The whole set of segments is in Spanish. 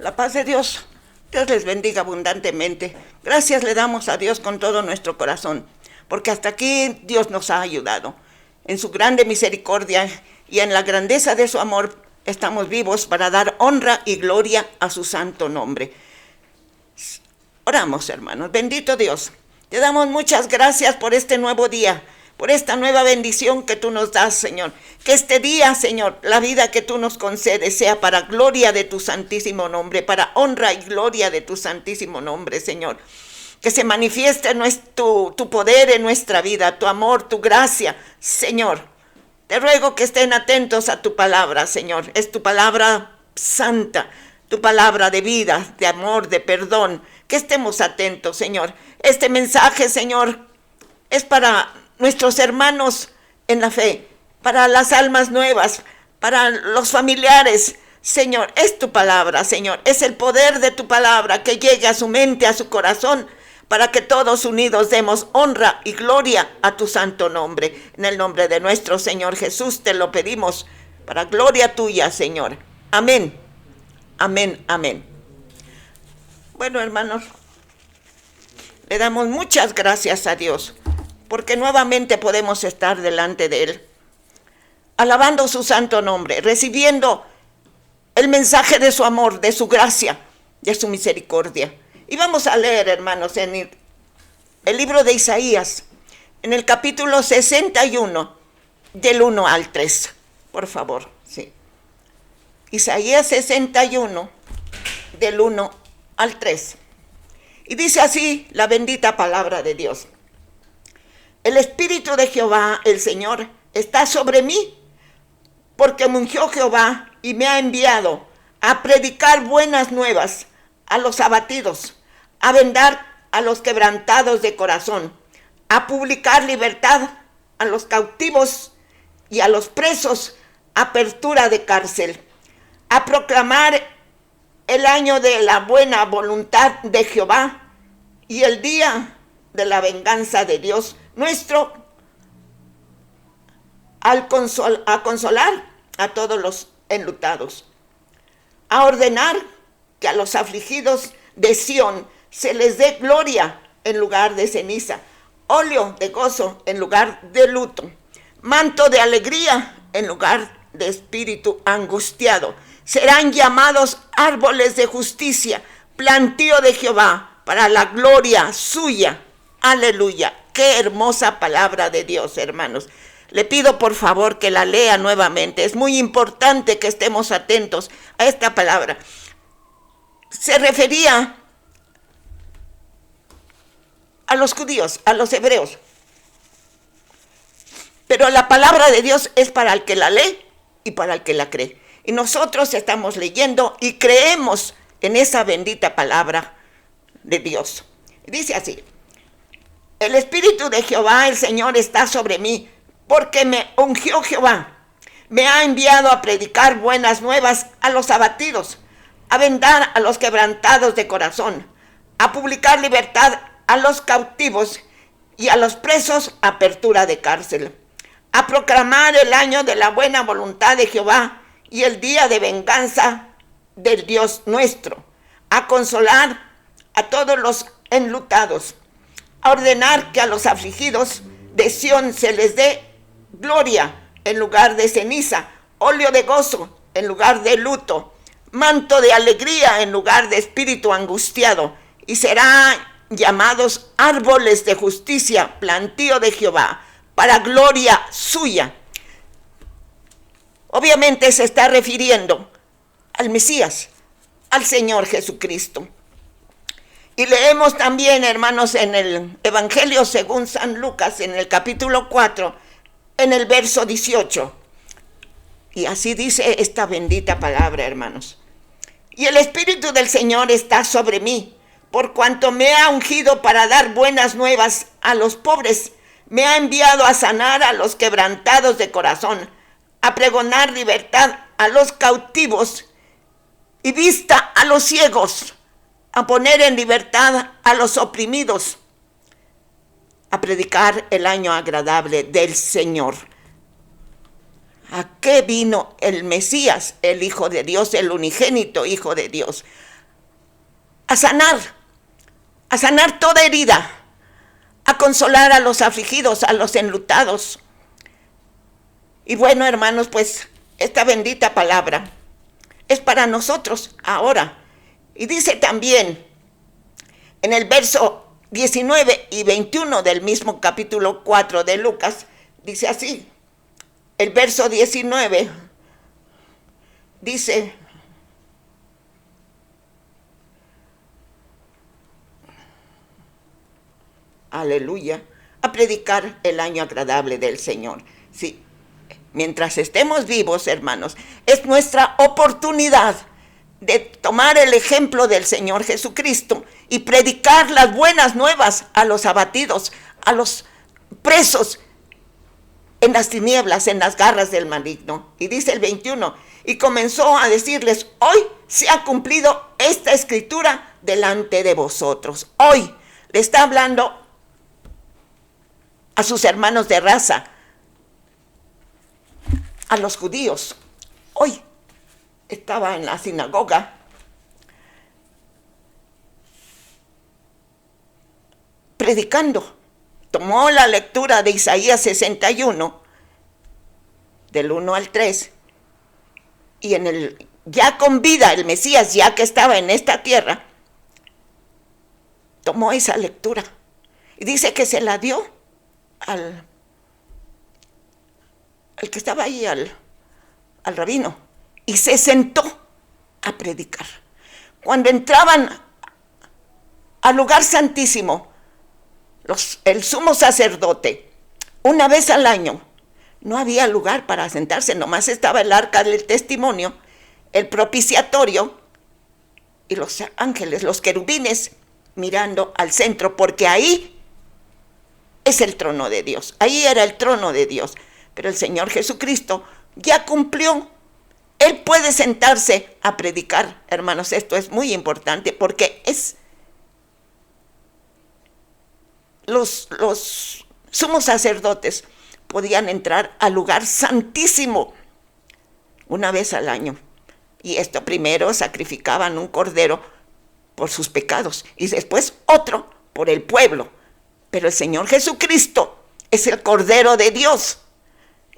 La paz de Dios. Dios les bendiga abundantemente. Gracias le damos a Dios con todo nuestro corazón, porque hasta aquí Dios nos ha ayudado. En su grande misericordia y en la grandeza de su amor estamos vivos para dar honra y gloria a su santo nombre. Oramos, hermanos. Bendito Dios, te damos muchas gracias por este nuevo día, por esta nueva bendición que tú nos das, Señor. Que este día, Señor, la vida que tú nos concedes sea para gloria de tu santísimo nombre, para honra y gloria de tu santísimo nombre, Señor. Que se manifieste tu poder en nuestra vida, tu amor, tu gracia, Señor. Te ruego que estén atentos a tu palabra, Señor. Es tu palabra santa, tu palabra de vida, de amor, de perdón. Que estemos atentos, Señor. Este mensaje, Señor, es para nuestros hermanos en la fe, para las almas nuevas, para los familiares. Señor, es tu palabra, Señor. Es el poder de tu palabra que llegue a su mente, a su corazón, para que todos unidos demos honra y gloria a tu santo nombre. En el nombre de nuestro Señor Jesús te lo pedimos, para gloria tuya, Señor. Amén, amén, amén. Bueno, hermanos, le damos muchas gracias a Dios, porque nuevamente podemos estar delante de Él, alabando su santo nombre, recibiendo el mensaje de su amor, de su gracia, de su misericordia. Y vamos a leer, hermanos, en el libro de Isaías, en el capítulo 61, del 1 al 3. Por favor, sí. Isaías 61, del 1 al 3. Y dice así la bendita palabra de Dios. El Espíritu de Jehová, el Señor, está sobre mí, porque me ungió Jehová y me ha enviado a predicar buenas nuevas a los abatidos, a vendar a los quebrantados de corazón, a publicar libertad a los cautivos y a los presos, apertura de cárcel, a proclamar el año de la buena voluntad de Jehová y el día de la venganza de Dios nuestro, a consolar a todos los enlutados, a ordenar que a los afligidos de Sión se les dé gloria en lugar de ceniza, óleo de gozo en lugar de luto, manto de alegría en lugar de espíritu angustiado. Serán llamados árboles de justicia, plantío de Jehová, para la gloria suya. Aleluya. Qué hermosa palabra de Dios, hermanos. Le pido por favor que la lea nuevamente. Es muy importante que estemos atentos a esta palabra. Se refería a los judíos, a los hebreos. Pero la palabra de Dios es para el que la lee y para el que la cree. Y nosotros estamos leyendo y creemos en esa bendita palabra de Dios. Dice así: el Espíritu de Jehová, el Señor, está sobre mí, porque me ungió Jehová. Me ha enviado a predicar buenas nuevas a los abatidos, a vendar a los quebrantados de corazón, a publicar libertad a los cautivos y a los presos, apertura de cárcel, a proclamar el año de la buena voluntad de Jehová y el día de venganza del Dios nuestro, a consolar a todos los enlutados, a ordenar que a los afligidos de Sión se les dé gloria en lugar de ceniza, óleo de gozo en lugar de luto, manto de alegría en lugar de espíritu angustiado, y serán llamados árboles de justicia, plantío de Jehová, para gloria suya. Obviamente se está refiriendo al Mesías, al Señor Jesucristo. Y leemos también, hermanos, en el Evangelio según San Lucas, en el capítulo 4, en el verso 18. Y así dice esta bendita palabra, hermanos. Y el Espíritu del Señor está sobre mí, por cuanto me ha ungido para dar buenas nuevas a los pobres. Me ha enviado a sanar a los quebrantados de corazón, a pregonar libertad a los cautivos y vista a los ciegos, a poner en libertad a los oprimidos, a predicar el año agradable del Señor. ¿A qué vino el Mesías, el Hijo de Dios, el unigénito Hijo de Dios? a sanar toda herida, a consolar a los afligidos, a los enlutados. Y bueno, hermanos, pues esta bendita palabra es para nosotros ahora. Y dice también en el verso 19 y 21 del mismo capítulo 4 de Lucas, dice así, el verso 19 dice: aleluya, a predicar el año agradable del Señor. Sí, mientras estemos vivos, hermanos, es nuestra oportunidad de tomar el ejemplo del Señor Jesucristo y predicar las buenas nuevas a los abatidos, a los presos en las tinieblas, en las garras del maligno. Y dice el 21, y comenzó a decirles: hoy se ha cumplido esta escritura delante de vosotros. Hoy le está hablando a sus hermanos de raza, a los judíos. Hoy estaba en la sinagoga predicando. Tomó la lectura de Isaías 61, del 1 al 3, y ya con vida, el Mesías, ya que estaba en esta tierra, tomó esa lectura y dice que se la dio al que estaba ahí, al rabino, y se sentó a predicar. Cuando entraban al lugar santísimo, el sumo sacerdote, una vez al año, no había lugar para sentarse, nomás estaba el arca del testimonio, el propiciatorio y los ángeles, los querubines, mirando al centro, porque ahí es el trono de Dios, ahí era el trono de Dios. Pero el Señor Jesucristo ya cumplió. Él puede sentarse a predicar, hermanos. Esto es muy importante porque los sumos sacerdotes podían entrar al lugar santísimo una vez al año. Y esto primero sacrificaban un cordero por sus pecados y después otro por el pueblo. Pero el Señor Jesucristo es el Cordero de Dios.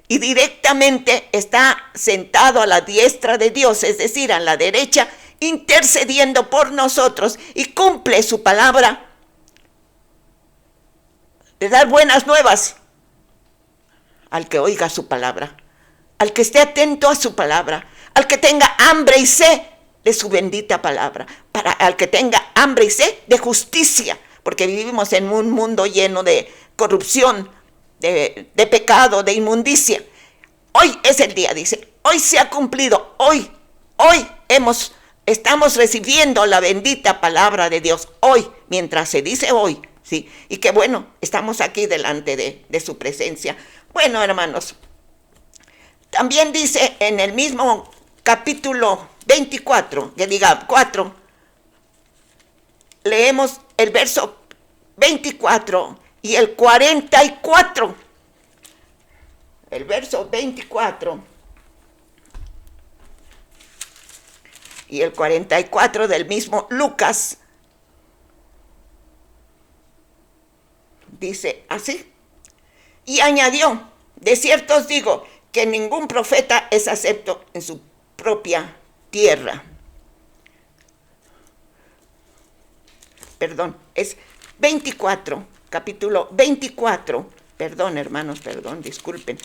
Y directamente está sentado a la diestra de Dios, es decir, a la derecha, intercediendo por nosotros y cumple su palabra de dar buenas nuevas al que oiga su palabra, al que esté atento a su palabra, al que tenga hambre y sed de su bendita palabra, al que tenga hambre y sed de justicia, porque vivimos en un mundo lleno de corrupción, de pecado, de inmundicia. Hoy es el día, dice, hoy se ha cumplido, hoy estamos recibiendo la bendita palabra de Dios, hoy, mientras se dice hoy, ¿sí? Y que bueno, estamos aquí delante de su presencia. Bueno, hermanos, también dice en el mismo capítulo 24, que diga 4, leemos el verso 24 y el 44. El verso 24 y el 44 del mismo Lucas dice así: y añadió: de cierto os digo que ningún profeta es acepto en su propia tierra. Perdón, es 24, capítulo 24. Perdón, hermanos, disculpen.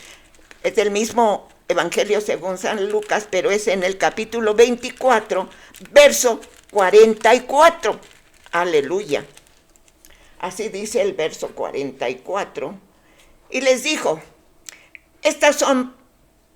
Es del mismo Evangelio según San Lucas, pero es en el capítulo 24, verso 44. Aleluya. Así dice el verso 44. Y les dijo: estas son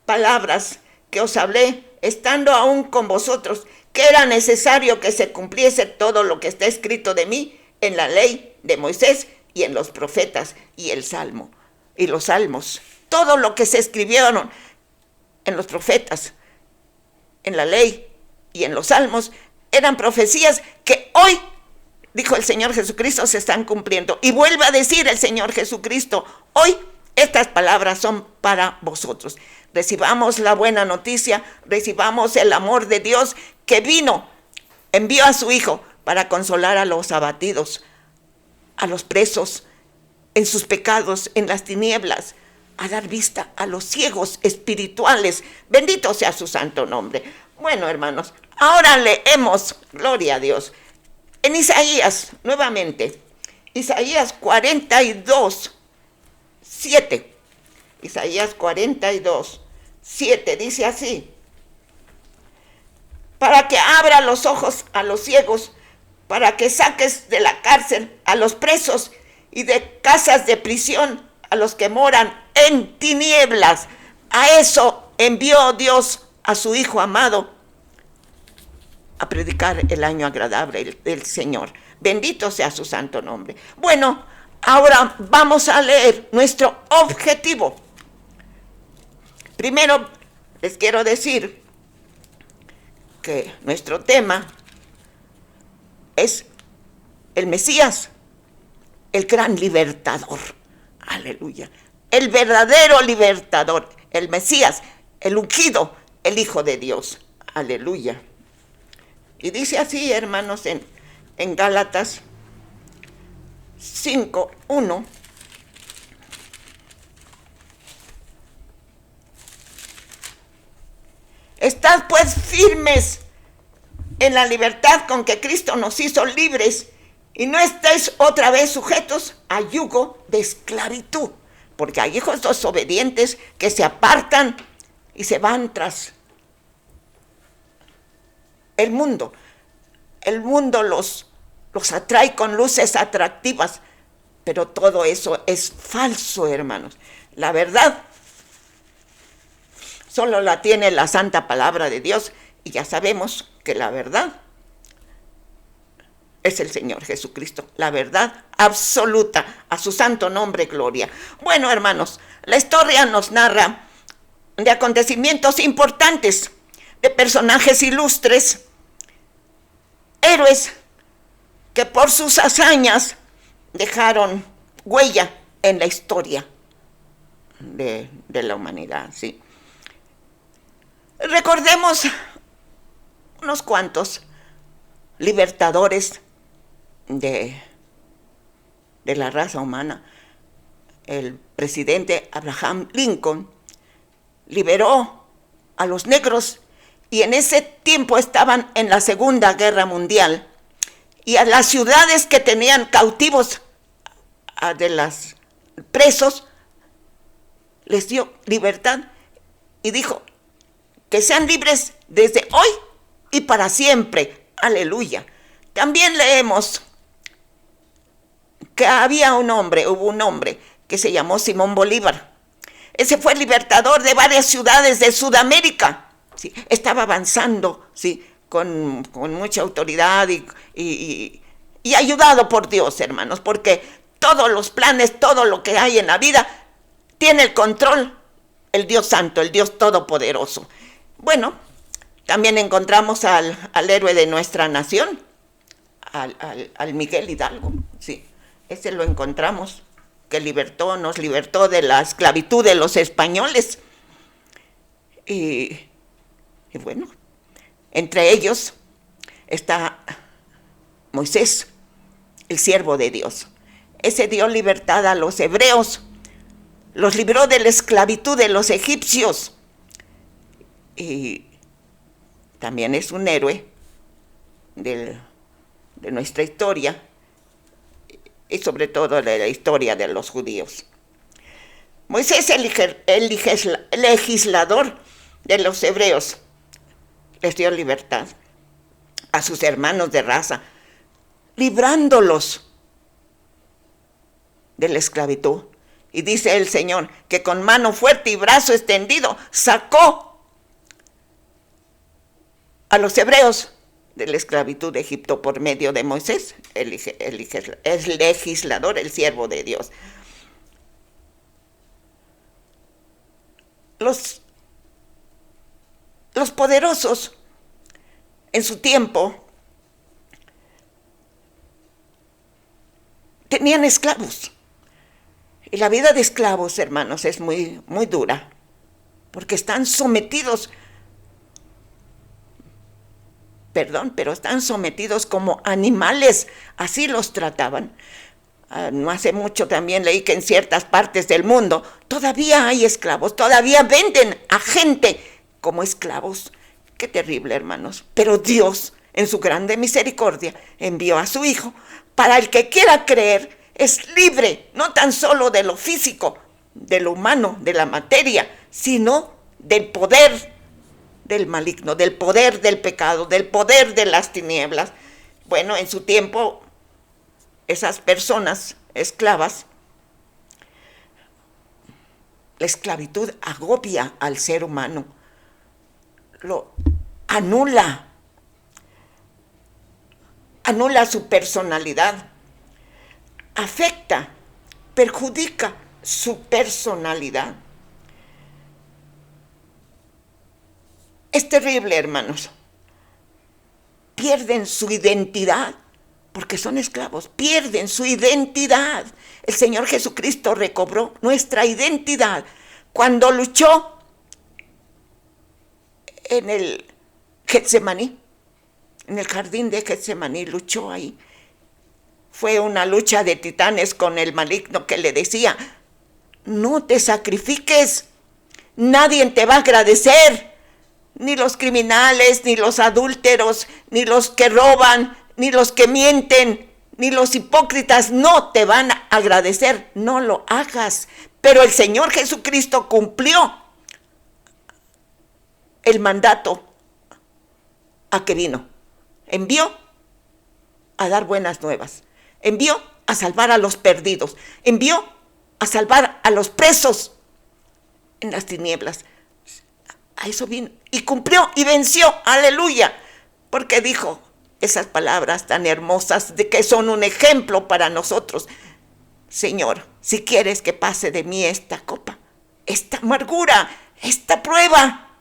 palabras que os hablé estando aún con vosotros, que era necesario que se cumpliese todo lo que está escrito de mí en la ley de Moisés y en los profetas y el Salmo y los salmos. Todo lo que se escribieron en los profetas, en la ley y en los salmos eran profecías que hoy, dijo el Señor Jesucristo, se están cumpliendo. Y vuelve a decir el Señor Jesucristo: hoy estas palabras son para vosotros. Recibamos la buena noticia, recibamos el amor de Dios que envió a su Hijo para consolar a los abatidos, a los presos en sus pecados, en las tinieblas, a dar vista a los ciegos espirituales. Bendito sea su santo nombre. Bueno, hermanos, ahora leemos, gloria a Dios, en Isaías, nuevamente, Isaías 42, 7. Isaías 42, 7, dice así: para que abra los ojos a los ciegos, para que saques de la cárcel a los presos y de casas de prisión a los que moran en tinieblas. A eso envió Dios a su Hijo amado, a predicar el año agradable del Señor. Bendito sea su santo nombre. Bueno, ahora vamos a leer nuestro objetivo. Primero les quiero decir que nuestro tema es el Mesías, el gran libertador. Aleluya. El verdadero libertador, el Mesías, el ungido, el Hijo de Dios. Aleluya. Y dice así, hermanos, en Gálatas 5:1. Estad pues firmes en la libertad con que Cristo nos hizo libres, y no estéis otra vez sujetos a yugo de esclavitud, porque hay hijos desobedientes que se apartan y se van tras el mundo. El mundo los atrae con luces atractivas, pero todo eso es falso, hermanos. La verdad solo la tiene la santa palabra de Dios, y ya sabemos que la verdad es el Señor Jesucristo, la verdad absoluta, a su santo nombre gloria. Bueno, hermanos, la historia nos narra de acontecimientos importantes, de personajes ilustres, héroes que por sus hazañas dejaron huella en la historia de la humanidad, ¿sí? Recordemos unos cuantos libertadores de la raza humana. El presidente Abraham Lincoln liberó a los negros, y en ese tiempo estaban en la Segunda Guerra Mundial, y a las ciudades que tenían cautivos de los presos les dio libertad y dijo que sean libres desde hoy y para siempre. Aleluya. También leemos que hubo un hombre que se llamó Simón Bolívar. Ese fue el libertador de varias ciudades de Sudamérica. ¿Sí? Estaba avanzando, ¿sí?, con mucha autoridad y ayudado por Dios, hermanos, porque todos los planes, todo lo que hay en la vida, tiene el control el Dios Santo, el Dios Todopoderoso. Bueno, también encontramos al héroe de nuestra nación, al Miguel Hidalgo, sí, ese lo encontramos, que nos libertó de la esclavitud de los españoles. Y bueno, entre ellos está Moisés, el siervo de Dios. Ese dio libertad a los hebreos, los libró de la esclavitud de los egipcios. Y también es un héroe de nuestra historia, y sobre todo de la historia de los judíos. Moisés, el legislador de los hebreos, les dio libertad a sus hermanos de raza, librándolos de la esclavitud. Y dice el Señor que con mano fuerte y brazo extendido sacó a los hebreos de la esclavitud de Egipto por medio de Moisés, el legislador, el siervo de Dios. Los poderosos en su tiempo tenían esclavos. Y la vida de esclavos, hermanos, es muy, muy dura, porque están sometidos perdón, pero están sometidos como animales, así los trataban. No hace mucho también leí que en ciertas partes del mundo todavía hay esclavos, todavía venden a gente como esclavos. Qué terrible, hermanos. Pero Dios, en su grande misericordia, envió a su Hijo para el que quiera creer. Es libre, no tan solo de lo físico, de lo humano, de la materia, sino del poder del maligno, del poder del pecado, del poder de las tinieblas. Bueno, en su tiempo, esas personas esclavas, la esclavitud agobia al ser humano, lo anula su personalidad, afecta, perjudica su personalidad. Es terrible, hermanos. Pierden su identidad porque son esclavos, pierden su identidad. El Señor Jesucristo recobró nuestra identidad cuando luchó en el Getsemaní, en el jardín de Getsemaní, luchó ahí. Fue una lucha de titanes con el maligno que le decía: no te sacrifiques, nadie te va a agradecer, ni los criminales, ni los adúlteros, ni los que roban, ni los que mienten, ni los hipócritas no te van a agradecer, no lo hagas. Pero el Señor Jesucristo cumplió el mandato a que vino. Envió a dar buenas nuevas, envió a salvar a los perdidos, envió a salvar a los presos en las tinieblas. A eso vino y cumplió y venció, aleluya, porque dijo esas palabras tan hermosas de que son un ejemplo para nosotros: Señor, si quieres que pase de mí esta copa, esta amargura, esta prueba,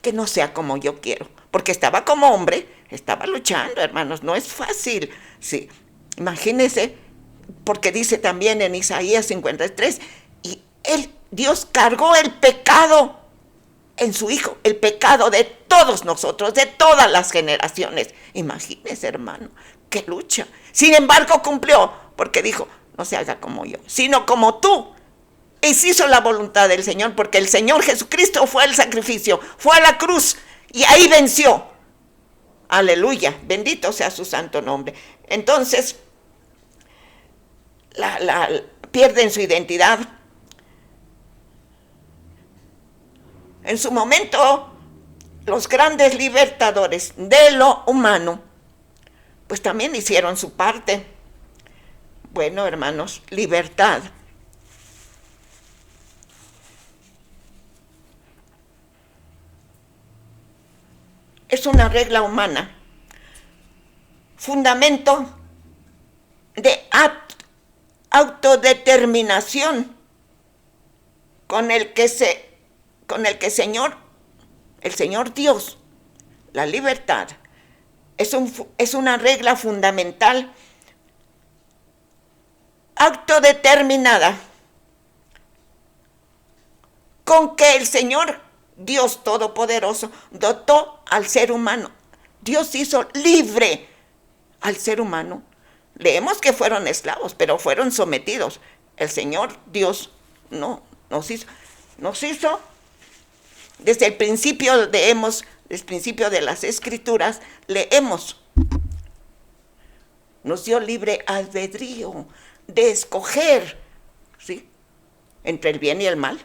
que no sea como yo quiero, porque estaba como hombre, estaba luchando, hermanos, no es fácil. Sí, imagínense, porque dice también en Isaías 53, y Dios cargó el pecado en su Hijo, el pecado de todos nosotros, de todas las generaciones. Imagínese, hermano, qué lucha. Sin embargo, cumplió, porque dijo: no se haga como yo, sino como tú. Y se hizo la voluntad del Señor, porque el Señor Jesucristo fue al sacrificio, fue a la cruz, y ahí venció. Aleluya, bendito sea su santo nombre. Entonces, pierden su identidad. En su momento, los grandes libertadores de lo humano, pues también hicieron su parte. Bueno, hermanos, libertad. Es una regla humana, fundamento de autodeterminación con el que el Señor Dios, la libertad, es una regla fundamental, autodeterminada, con que el Señor Dios Todopoderoso dotó al ser humano. Dios hizo libre al ser humano. Leemos que fueron esclavos, pero fueron sometidos. El Señor Dios no nos hizo desde el principio de las Escrituras, leemos, nos dio libre albedrío de escoger, ¿sí?, entre el bien y el mal.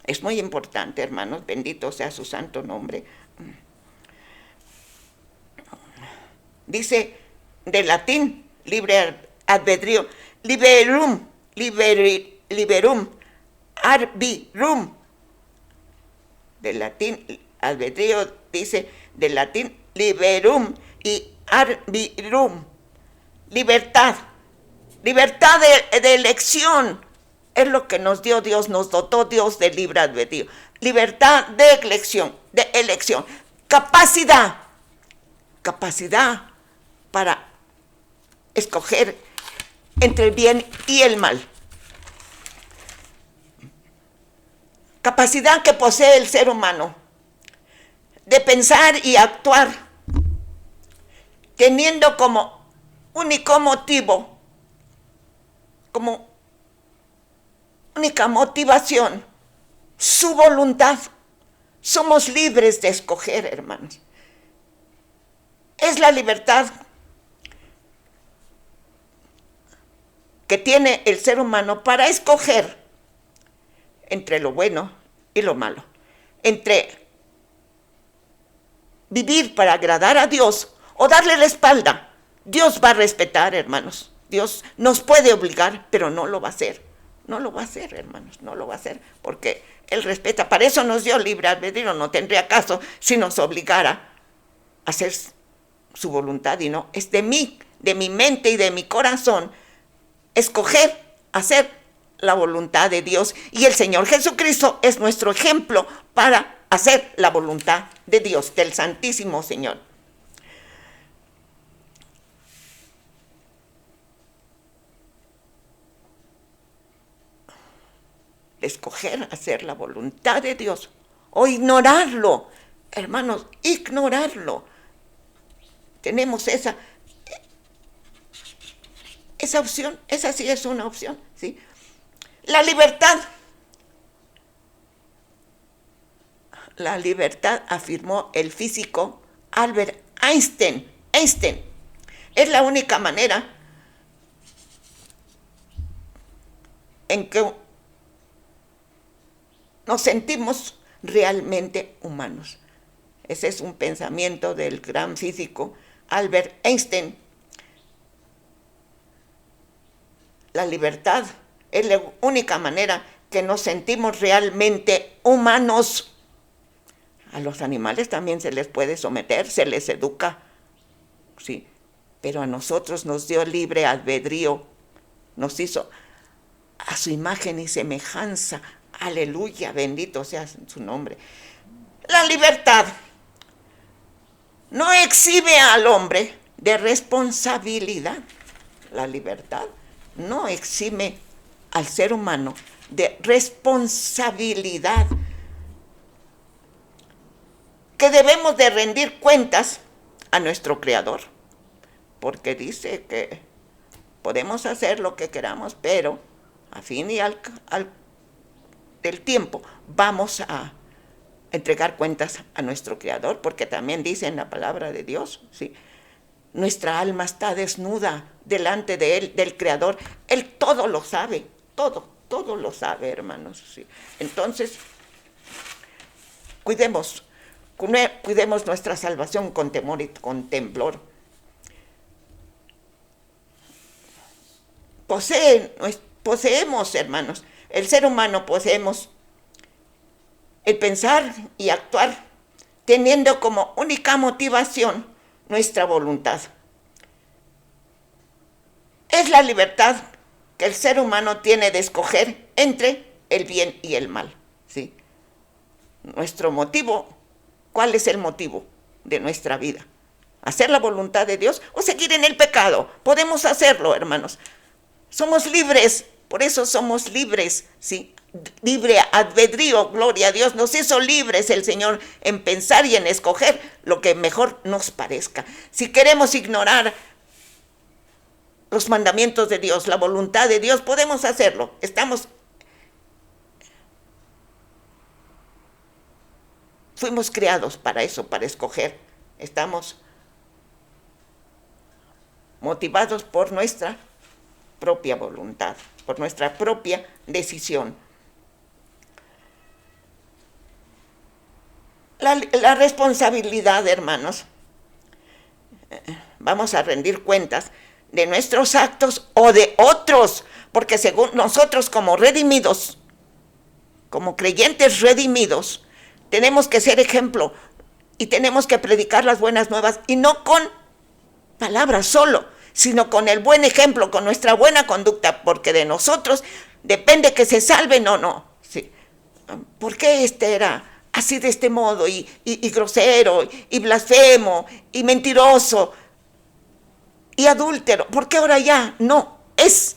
Es muy importante, hermanos, bendito sea su santo nombre. Dice del latín, libre albedrío, liberum, arbirum. Del latín albedrío, dice del latín liberum y arbirum. Libertad de elección. Es lo que nos dio Dios, nos dotó Dios de libre albedrío. Libertad de elección. Capacidad para escoger entre el bien y el mal. Capacidad que posee el ser humano de pensar y actuar teniendo como único motivo, como única motivación, su voluntad. Somos libres de escoger, hermanos. Es la libertad que tiene el ser humano para escoger entre lo bueno y lo malo, entre vivir para agradar a Dios o darle la espalda. Dios va a respetar, hermanos. Dios nos puede obligar, pero no lo va a hacer. No lo va a hacer, hermanos, no lo va a hacer, porque Él respeta. Para eso nos dio libre albedrío. No tendría caso si nos obligara a hacer su voluntad, y no. Es de mí, de mi mente y de mi corazón, escoger hacer la voluntad de Dios. Y el Señor Jesucristo es nuestro ejemplo para hacer la voluntad de Dios, del Santísimo Señor. Escoger hacer la voluntad de Dios o ignorarlo, hermanos, ignorarlo. Tenemos esa opción, esa sí es una opción, ¿sí? La libertad afirmó el físico Albert Einstein. Es la única manera en que nos sentimos realmente humanos. Ese es un pensamiento del gran físico Albert Einstein. La libertad es la única manera que nos sentimos realmente humanos. A los animales también se les puede someter, se les educa, sí, pero a nosotros nos dio libre albedrío, nos hizo a su imagen y semejanza. Aleluya, bendito sea su nombre. La libertad no exime al hombre de responsabilidad. La libertad no exime al ser humano de responsabilidad, que debemos de rendir cuentas a nuestro Creador, porque dice que podemos hacer lo que queramos, pero a fin y al del tiempo vamos a entregar cuentas a nuestro Creador, porque también dice en la palabra de Dios, ¿sí? Nuestra alma está desnuda delante de Él, del Creador. Él todo lo sabe, todo lo sabe, hermanos, ¿sí? Entonces, cuidemos nuestra salvación con temor y con temblor. Poseemos, hermanos, el ser humano poseemos el pensar y actuar teniendo como única motivación nuestra voluntad. Es la libertad que el ser humano tiene de escoger entre el bien y el mal, ¿sí? Nuestro motivo, ¿cuál es el motivo de nuestra vida? ¿Hacer la voluntad de Dios o seguir en el pecado? Podemos hacerlo, hermanos. Somos libres, por eso somos libres, ¿sí? Libre albedrío, gloria a Dios, nos hizo libres el Señor en pensar y en escoger lo que mejor nos parezca. Si queremos ignorar los mandamientos de Dios, la voluntad de Dios, podemos hacerlo. Fuimos creados para eso, para escoger. Estamos motivados por nuestra propia voluntad, por nuestra propia decisión. La responsabilidad, hermanos, vamos a rendir cuentas de nuestros actos o de otros, porque según nosotros como redimidos, como creyentes redimidos, tenemos que ser ejemplo y tenemos que predicar las buenas nuevas, y no con palabras solo, sino con el buen ejemplo, con nuestra buena conducta, porque de nosotros depende que se salven o no. ¿Sí? ¿Por qué era así de este modo, y grosero, y blasfemo, y mentiroso, y adúltero? ¿Por qué ahora ya no? Es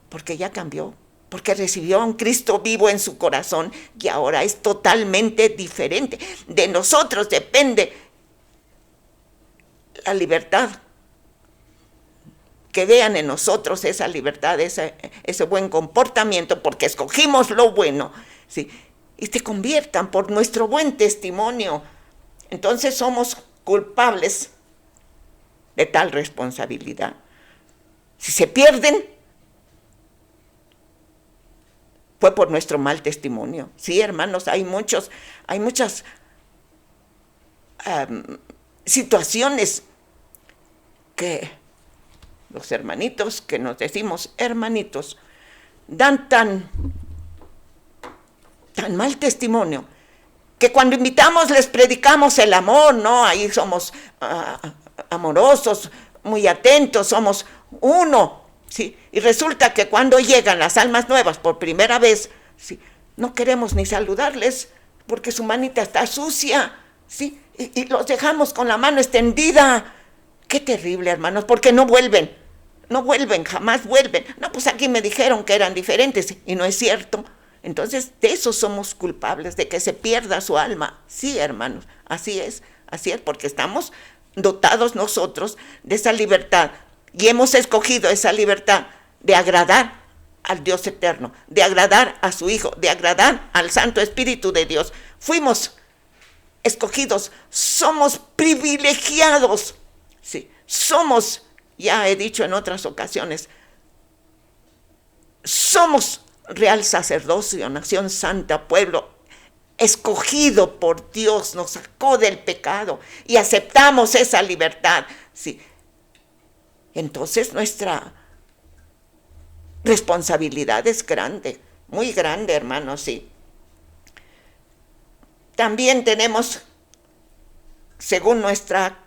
porque ya cambió, porque recibió a un Cristo vivo en su corazón y ahora es totalmente diferente. De nosotros depende la libertad que vean en nosotros esa libertad, ese buen comportamiento, porque escogimos lo bueno, ¿sí? Y se conviertan por nuestro buen testimonio. Entonces somos culpables de tal responsabilidad. Si se pierden, fue por nuestro mal testimonio. Sí, hermanos, hay muchas situaciones que los hermanitos, que nos decimos hermanitos, dan tan mal testimonio, que cuando invitamos les predicamos el amor, ¿no? Ahí somos amorosos, muy atentos, somos uno, ¿sí? Y resulta que cuando llegan las almas nuevas por primera vez, ¿sí?, no queremos ni saludarles porque su manita está sucia, ¿sí? Y los dejamos con la mano extendida. Qué terrible, hermanos, porque no vuelven, jamás vuelven. No, pues aquí me dijeron que eran diferentes y no es cierto. Entonces, de eso somos culpables, de que se pierda su alma. Sí, hermanos, así es, porque estamos dotados nosotros de esa libertad y hemos escogido esa libertad de agradar al Dios eterno, de agradar a su Hijo, de agradar al Santo Espíritu de Dios. Fuimos escogidos, somos privilegiados, sí, somos, ya he dicho en otras ocasiones, somos real sacerdocio, nación santa, pueblo escogido por Dios, nos sacó del pecado y aceptamos esa libertad, sí. Entonces nuestra responsabilidad es grande, muy grande, hermanos, sí. También tenemos, según nuestra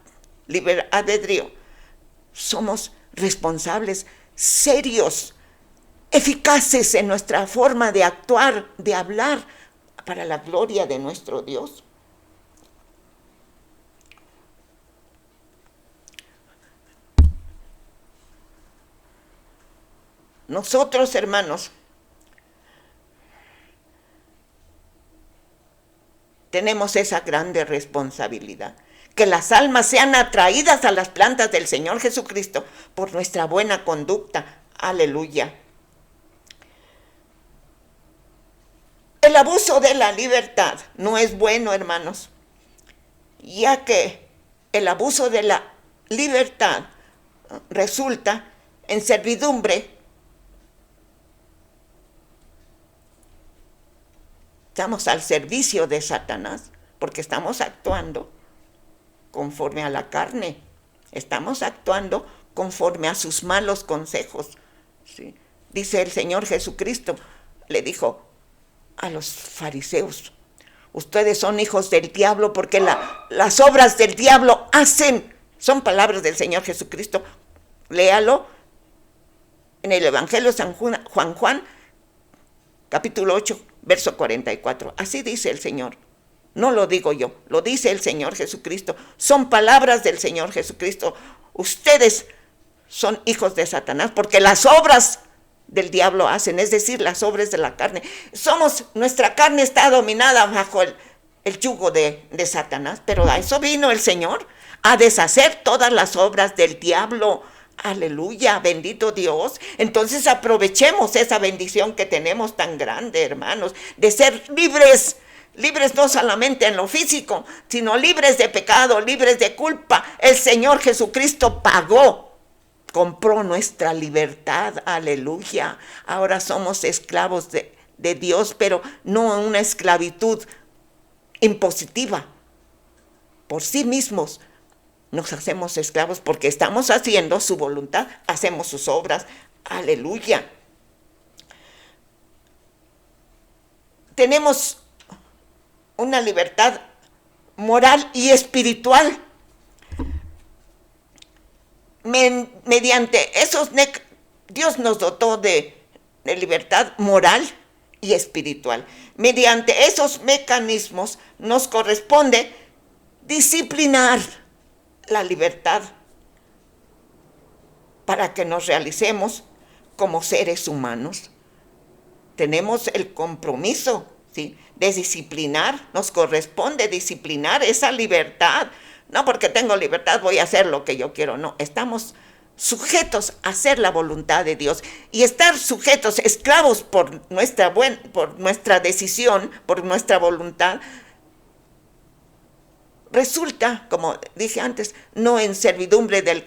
libre albedrío, somos responsables, serios, eficaces en nuestra forma de actuar, de hablar, para la gloria de nuestro Dios. Nosotros, hermanos, tenemos esa grande responsabilidad, que las almas sean atraídas a las plantas del Señor Jesucristo por nuestra buena conducta. Aleluya. El abuso de la libertad no es bueno, hermanos, ya que el abuso de la libertad resulta en servidumbre. Estamos al servicio de Satanás, porque estamos actuando conforme a la carne, estamos actuando conforme a sus malos consejos, ¿sí? Dice el Señor Jesucristo, le dijo a los fariseos, ustedes son hijos del diablo porque las obras del diablo hacen, son palabras del Señor Jesucristo, léalo en el Evangelio de San Juan, capítulo 8, verso 44, así dice el Señor, no lo digo yo, lo dice el Señor Jesucristo, son palabras del Señor Jesucristo, ustedes son hijos de Satanás porque las obras del diablo hacen, es decir, las obras de la carne. Nuestra carne está dominada bajo el yugo de Satanás, pero a eso vino el Señor, a deshacer todas las obras del diablo. Aleluya, bendito Dios. Entonces aprovechemos esa bendición que tenemos tan grande, hermanos, de ser libres no solamente en lo físico, sino libres de pecado, libres de culpa. El Señor Jesucristo compró nuestra libertad, aleluya. Ahora somos esclavos de Dios, pero no una esclavitud impositiva. Por sí mismos nos hacemos esclavos porque estamos haciendo su voluntad, hacemos sus obras, aleluya. Tenemos una libertad moral y espiritual. Mediante esos, Dios nos dotó de libertad moral y espiritual. Mediante esos mecanismos nos corresponde disciplinar la libertad para que nos realicemos como seres humanos. Tenemos el compromiso, ¿sí?, de disciplinar, nos corresponde disciplinar esa libertad. No porque tengo libertad voy a hacer lo que yo quiero, no, estamos sujetos a hacer la voluntad de Dios y estar sujetos, esclavos por nuestra decisión, por nuestra voluntad, resulta, como dije antes, no en servidumbre del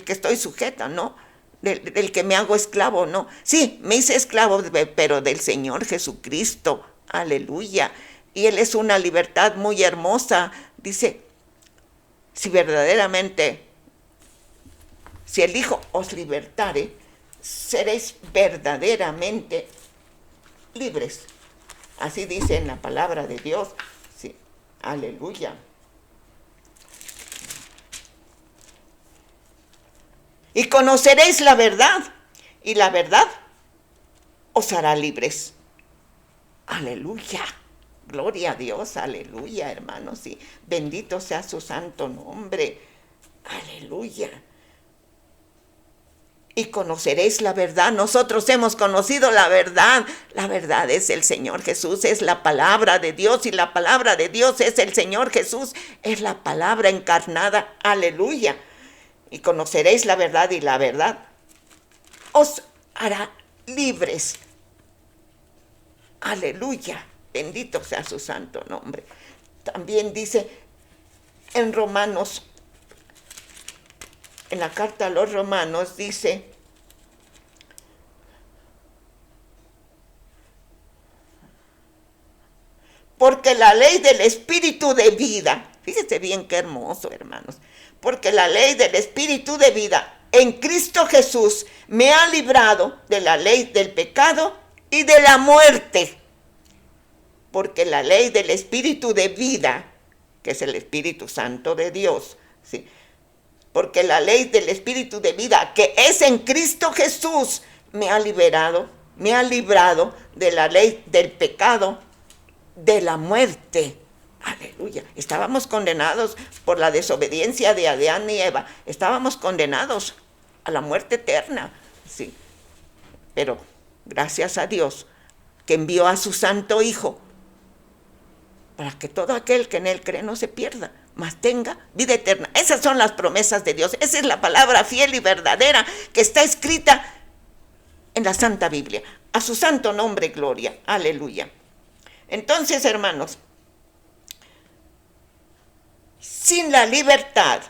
que estoy sujeta, no, del que me hago esclavo, no. Sí, me hice esclavo, pero del Señor Jesucristo, aleluya. Y Él es una libertad muy hermosa. Dice, si verdaderamente, si el Hijo os libertare, seréis verdaderamente libres. Así dice en la palabra de Dios. Sí, aleluya. Y conoceréis la verdad, y la verdad os hará libres. Aleluya. Gloria a Dios, aleluya, hermanos. Sí. Bendito sea su santo nombre. Aleluya. Y conoceréis la verdad. Nosotros hemos conocido la verdad. La verdad es el Señor Jesús, es la palabra de Dios, y la palabra de Dios es el Señor Jesús, es la palabra encarnada. Aleluya. Y conoceréis la verdad, y la verdad os hará libres. Aleluya. Bendito sea su santo nombre. También dice en Romanos, en la carta a los Romanos, dice, porque la ley del Espíritu de vida, fíjese bien qué hermoso, hermanos, porque la ley del Espíritu de vida en Cristo Jesús me ha librado de la ley del pecado y de la muerte. Porque la ley del Espíritu de vida, que es el Espíritu Santo de Dios, ¿sí? Porque la ley del Espíritu de vida, que es en Cristo Jesús, me ha librado de la ley del pecado, de la muerte. Aleluya. Estábamos condenados por la desobediencia de Adán y Eva. Estábamos condenados a la muerte eterna, sí. Pero gracias a Dios que envió a su santo Hijo, para que todo aquel que en Él cree no se pierda, mas tenga vida eterna. Esas son las promesas de Dios. Esa es la palabra fiel y verdadera que está escrita en la Santa Biblia. A su santo nombre, gloria. Aleluya. Entonces, hermanos, sin la libertad,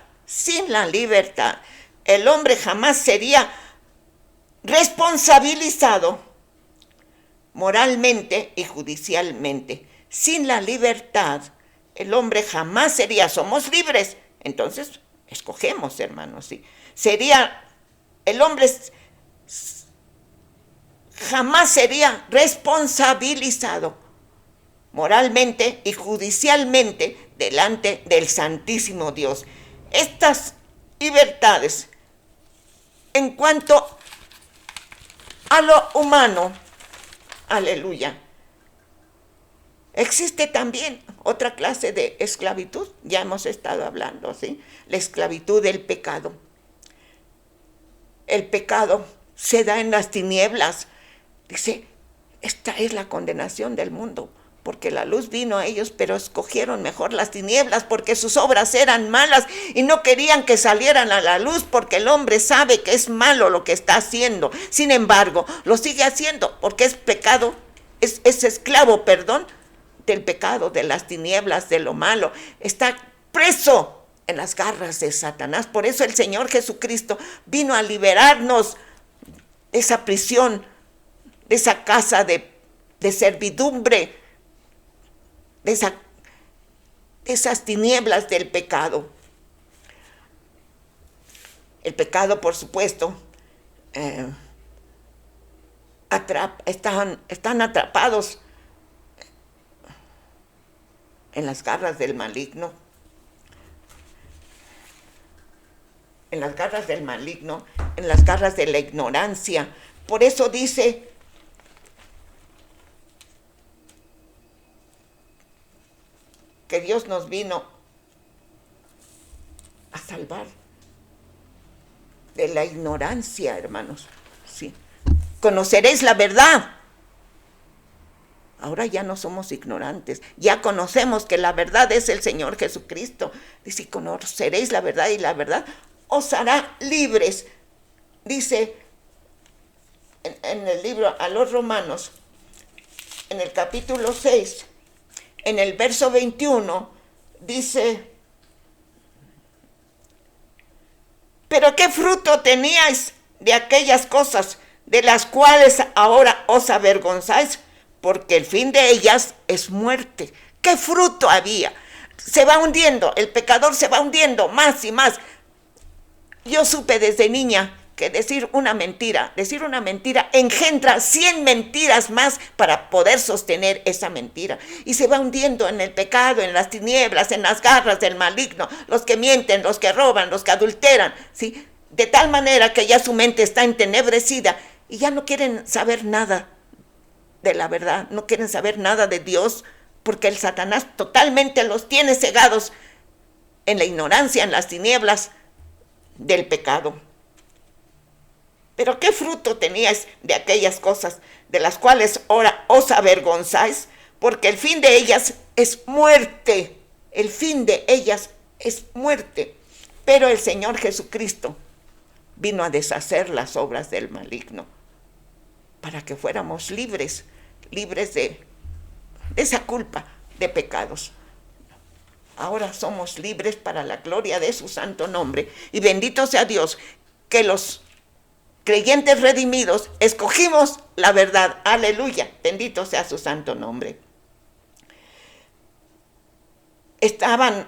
el hombre jamás sería responsabilizado moralmente y judicialmente. Sin la libertad, el hombre jamás sería, somos libres, entonces escogemos, hermanos, sí. El hombre jamás sería responsabilizado moralmente y judicialmente delante del Santísimo Dios. Estas libertades, en cuanto a lo humano, aleluya, existe también otra clase de esclavitud, ya hemos estado hablando, ¿sí? La esclavitud del pecado. El pecado se da en las tinieblas. Dice, esta es la condenación del mundo, porque la luz vino a ellos, pero escogieron mejor las tinieblas, porque sus obras eran malas y no querían que salieran a la luz, porque el hombre sabe que es malo lo que está haciendo. Sin embargo, lo sigue haciendo, porque es pecado, es esclavo, del pecado, de las tinieblas, de lo malo. Está preso en las garras de Satanás. Por eso el Señor Jesucristo vino a liberarnos de esa prisión, de esa casa de servidumbre, de esas tinieblas del pecado. El pecado, por supuesto, están atrapados en las garras del maligno, en las garras de la ignorancia. Por eso dice que Dios nos vino a salvar de la ignorancia, hermanos. Sí. Conoceréis la verdad. Ahora ya no somos ignorantes, ya conocemos que la verdad es el Señor Jesucristo. Dice, conoceréis la verdad, y la verdad os hará libres. dice en el libro a los Romanos, en el capítulo 6, en el verso 21, dice: pero ¿qué fruto teníais de aquellas cosas de las cuales ahora os avergonzáis? Porque el fin de ellas es muerte. ¿Qué fruto había? Se va hundiendo, el pecador se va hundiendo más y más. Yo supe desde niña que decir una mentira engendra 100 mentiras más para poder sostener esa mentira. Y se va hundiendo en el pecado, en las tinieblas, en las garras del maligno, los que mienten, los que roban, los que adulteran, ¿sí? De tal manera que ya su mente está entenebrecida y ya no quieren saber nada de la verdad, no quieren saber nada de Dios, porque el Satanás totalmente los tiene cegados en la ignorancia, en las tinieblas del pecado. Pero ¿qué fruto teníais de aquellas cosas de las cuales ahora os avergonzáis? Porque el fin de ellas es muerte. El fin de ellas es muerte. Pero el Señor Jesucristo vino a deshacer las obras del maligno para que fuéramos libres de esa culpa de pecados. Ahora somos libres para la gloria de su santo nombre. Y bendito sea Dios que los creyentes redimidos escogimos la verdad. Aleluya, bendito sea su santo nombre. El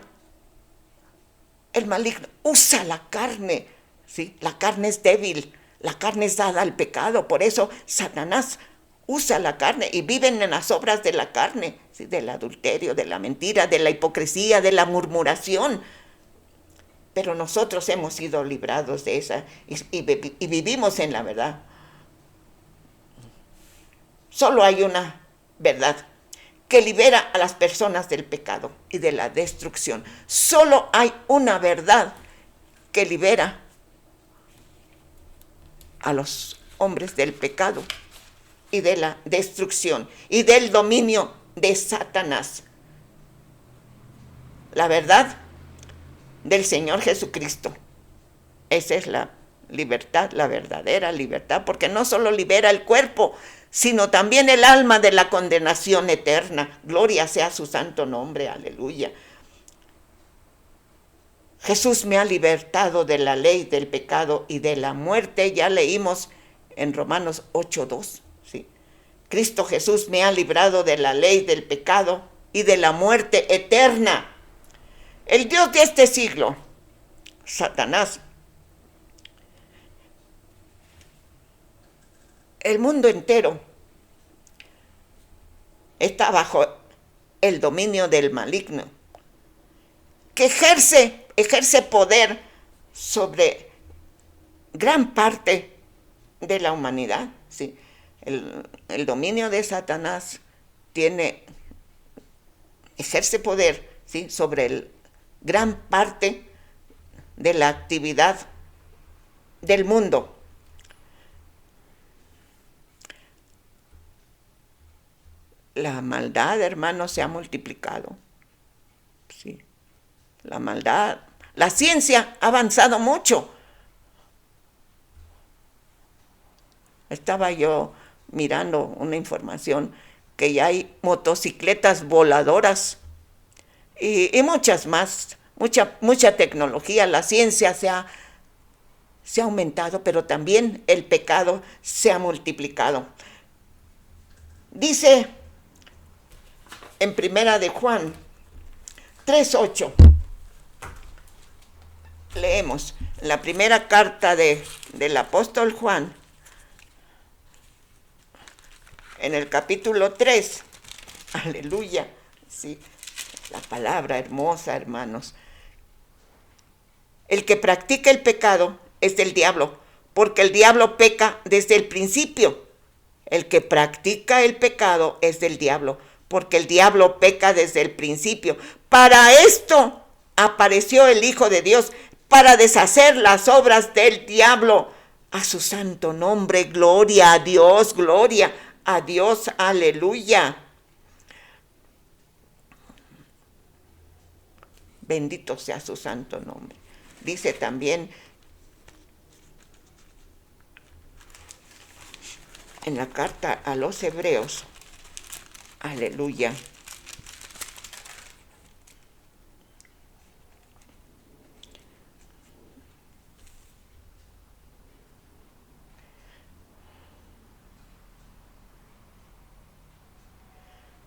maligno usa la carne, ¿sí? La carne es débil, la carne es dada al pecado, por eso Satanás usa la carne y viven en las obras de la carne, ¿sí? Del adulterio, de la mentira, de la hipocresía, de la murmuración. Pero nosotros hemos sido librados de esa y vivimos en la verdad. Solo hay una verdad que libera a las personas del pecado y de la destrucción. Solo hay una verdad que libera a los hombres del pecado y de la destrucción y del dominio de Satanás. La verdad del Señor Jesucristo. Esa es la libertad, la verdadera libertad, porque no solo libera el cuerpo, sino también el alma de la condenación eterna. Gloria sea su santo nombre, aleluya. Jesús me ha libertado de la ley, del pecado y de la muerte. Ya leímos en Romanos 8:2. ¿sí? Cristo Jesús me ha librado de la ley, del pecado y de la muerte eterna. El Dios de este siglo, Satanás, el mundo entero está bajo el dominio del maligno, que ejerce poder sobre gran parte de la humanidad. ¿sí? El dominio de Satanás ejerce poder, ¿sí? sobre gran parte de la actividad del mundo. La maldad, hermanos, se ha multiplicado. Sí. La maldad, la ciencia ha avanzado mucho. Estaba yo mirando una información que ya hay motocicletas voladoras y muchas más, mucha tecnología. La ciencia se ha aumentado, pero también el pecado se ha multiplicado. Dice en Primera de Juan 3:8, leemos la primera carta del apóstol Juan, en el capítulo 3, aleluya, sí, la palabra hermosa, hermanos. El que practica el pecado es del diablo, porque el diablo peca desde el principio. El que practica el pecado es del diablo, porque el diablo peca desde el principio. Para esto apareció el Hijo de Dios, para deshacer las obras del diablo. A su santo nombre, gloria a Dios, aleluya. Bendito sea su santo nombre. Dice también en la carta a los Hebreos. Aleluya.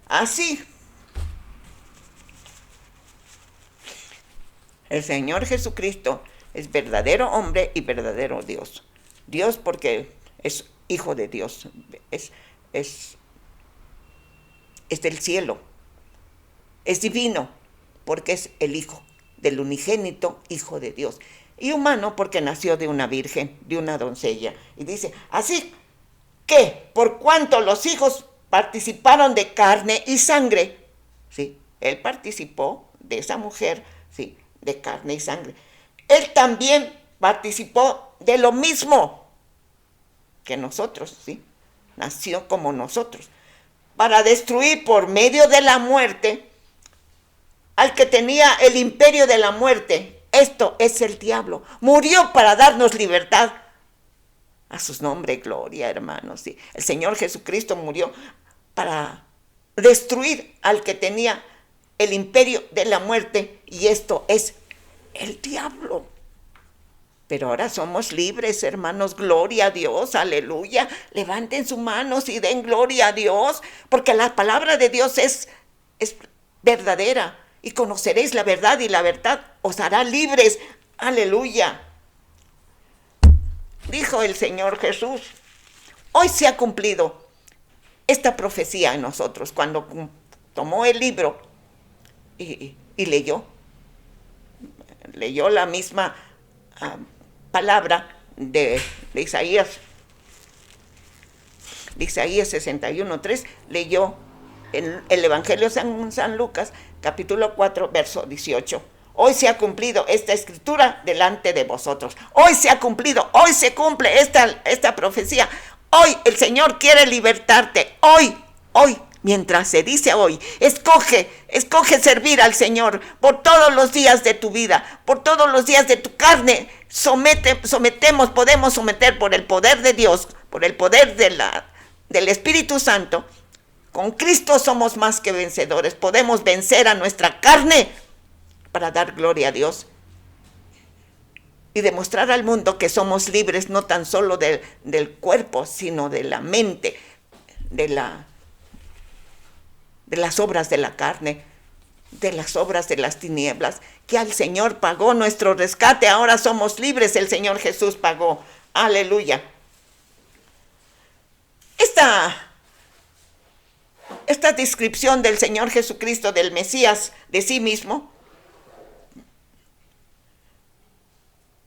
Así, el Señor Jesucristo es verdadero hombre y verdadero Dios. Dios porque es hijo de Dios, es del cielo, es divino porque es el hijo del unigénito hijo de Dios. Y humano porque nació de una virgen, de una doncella. Y dice, así que por cuanto los hijos participaron de carne y sangre, ¿sí? Él participó de esa mujer, ¿sí? De carne y sangre. Él también participó de lo mismo que nosotros, ¿sí? Nació como nosotros, para destruir por medio de la muerte al que tenía el imperio de la muerte. Esto es el diablo. Murió para darnos libertad. A sus nombres, gloria, hermanos. ¿Sí? El Señor Jesucristo murió para destruir al que tenía el imperio de la muerte, y esto es el diablo. Pero ahora somos libres, hermanos, gloria a Dios, aleluya. Levanten sus manos y den gloria a Dios, porque la palabra de Dios es verdadera, y conoceréis la verdad, y la verdad os hará libres, aleluya. Dijo el Señor Jesús, hoy se ha cumplido esta profecía en nosotros, cuando tomó el libro y leyó la misma palabra de Isaías 61:3, leyó en el Evangelio de San Lucas, capítulo 4, verso 18. Hoy se ha cumplido esta escritura delante de vosotros. Hoy se ha cumplido, hoy se cumple esta profecía. Hoy el Señor quiere libertarte. Hoy, mientras se dice hoy, escoge servir al Señor por todos los días de tu vida, por todos los días de tu carne. Podemos someter por el poder de Dios, por el poder del Espíritu Santo. Con Cristo somos más que vencedores. Podemos vencer a nuestra carne para dar gloria a Dios y demostrar al mundo que somos libres, no tan solo del cuerpo, sino de la mente, de las obras de la carne, de las obras de las tinieblas, que al Señor pagó nuestro rescate. Ahora somos libres, el Señor Jesús pagó. Aleluya. Esta descripción del Señor Jesucristo, del Mesías, de sí mismo,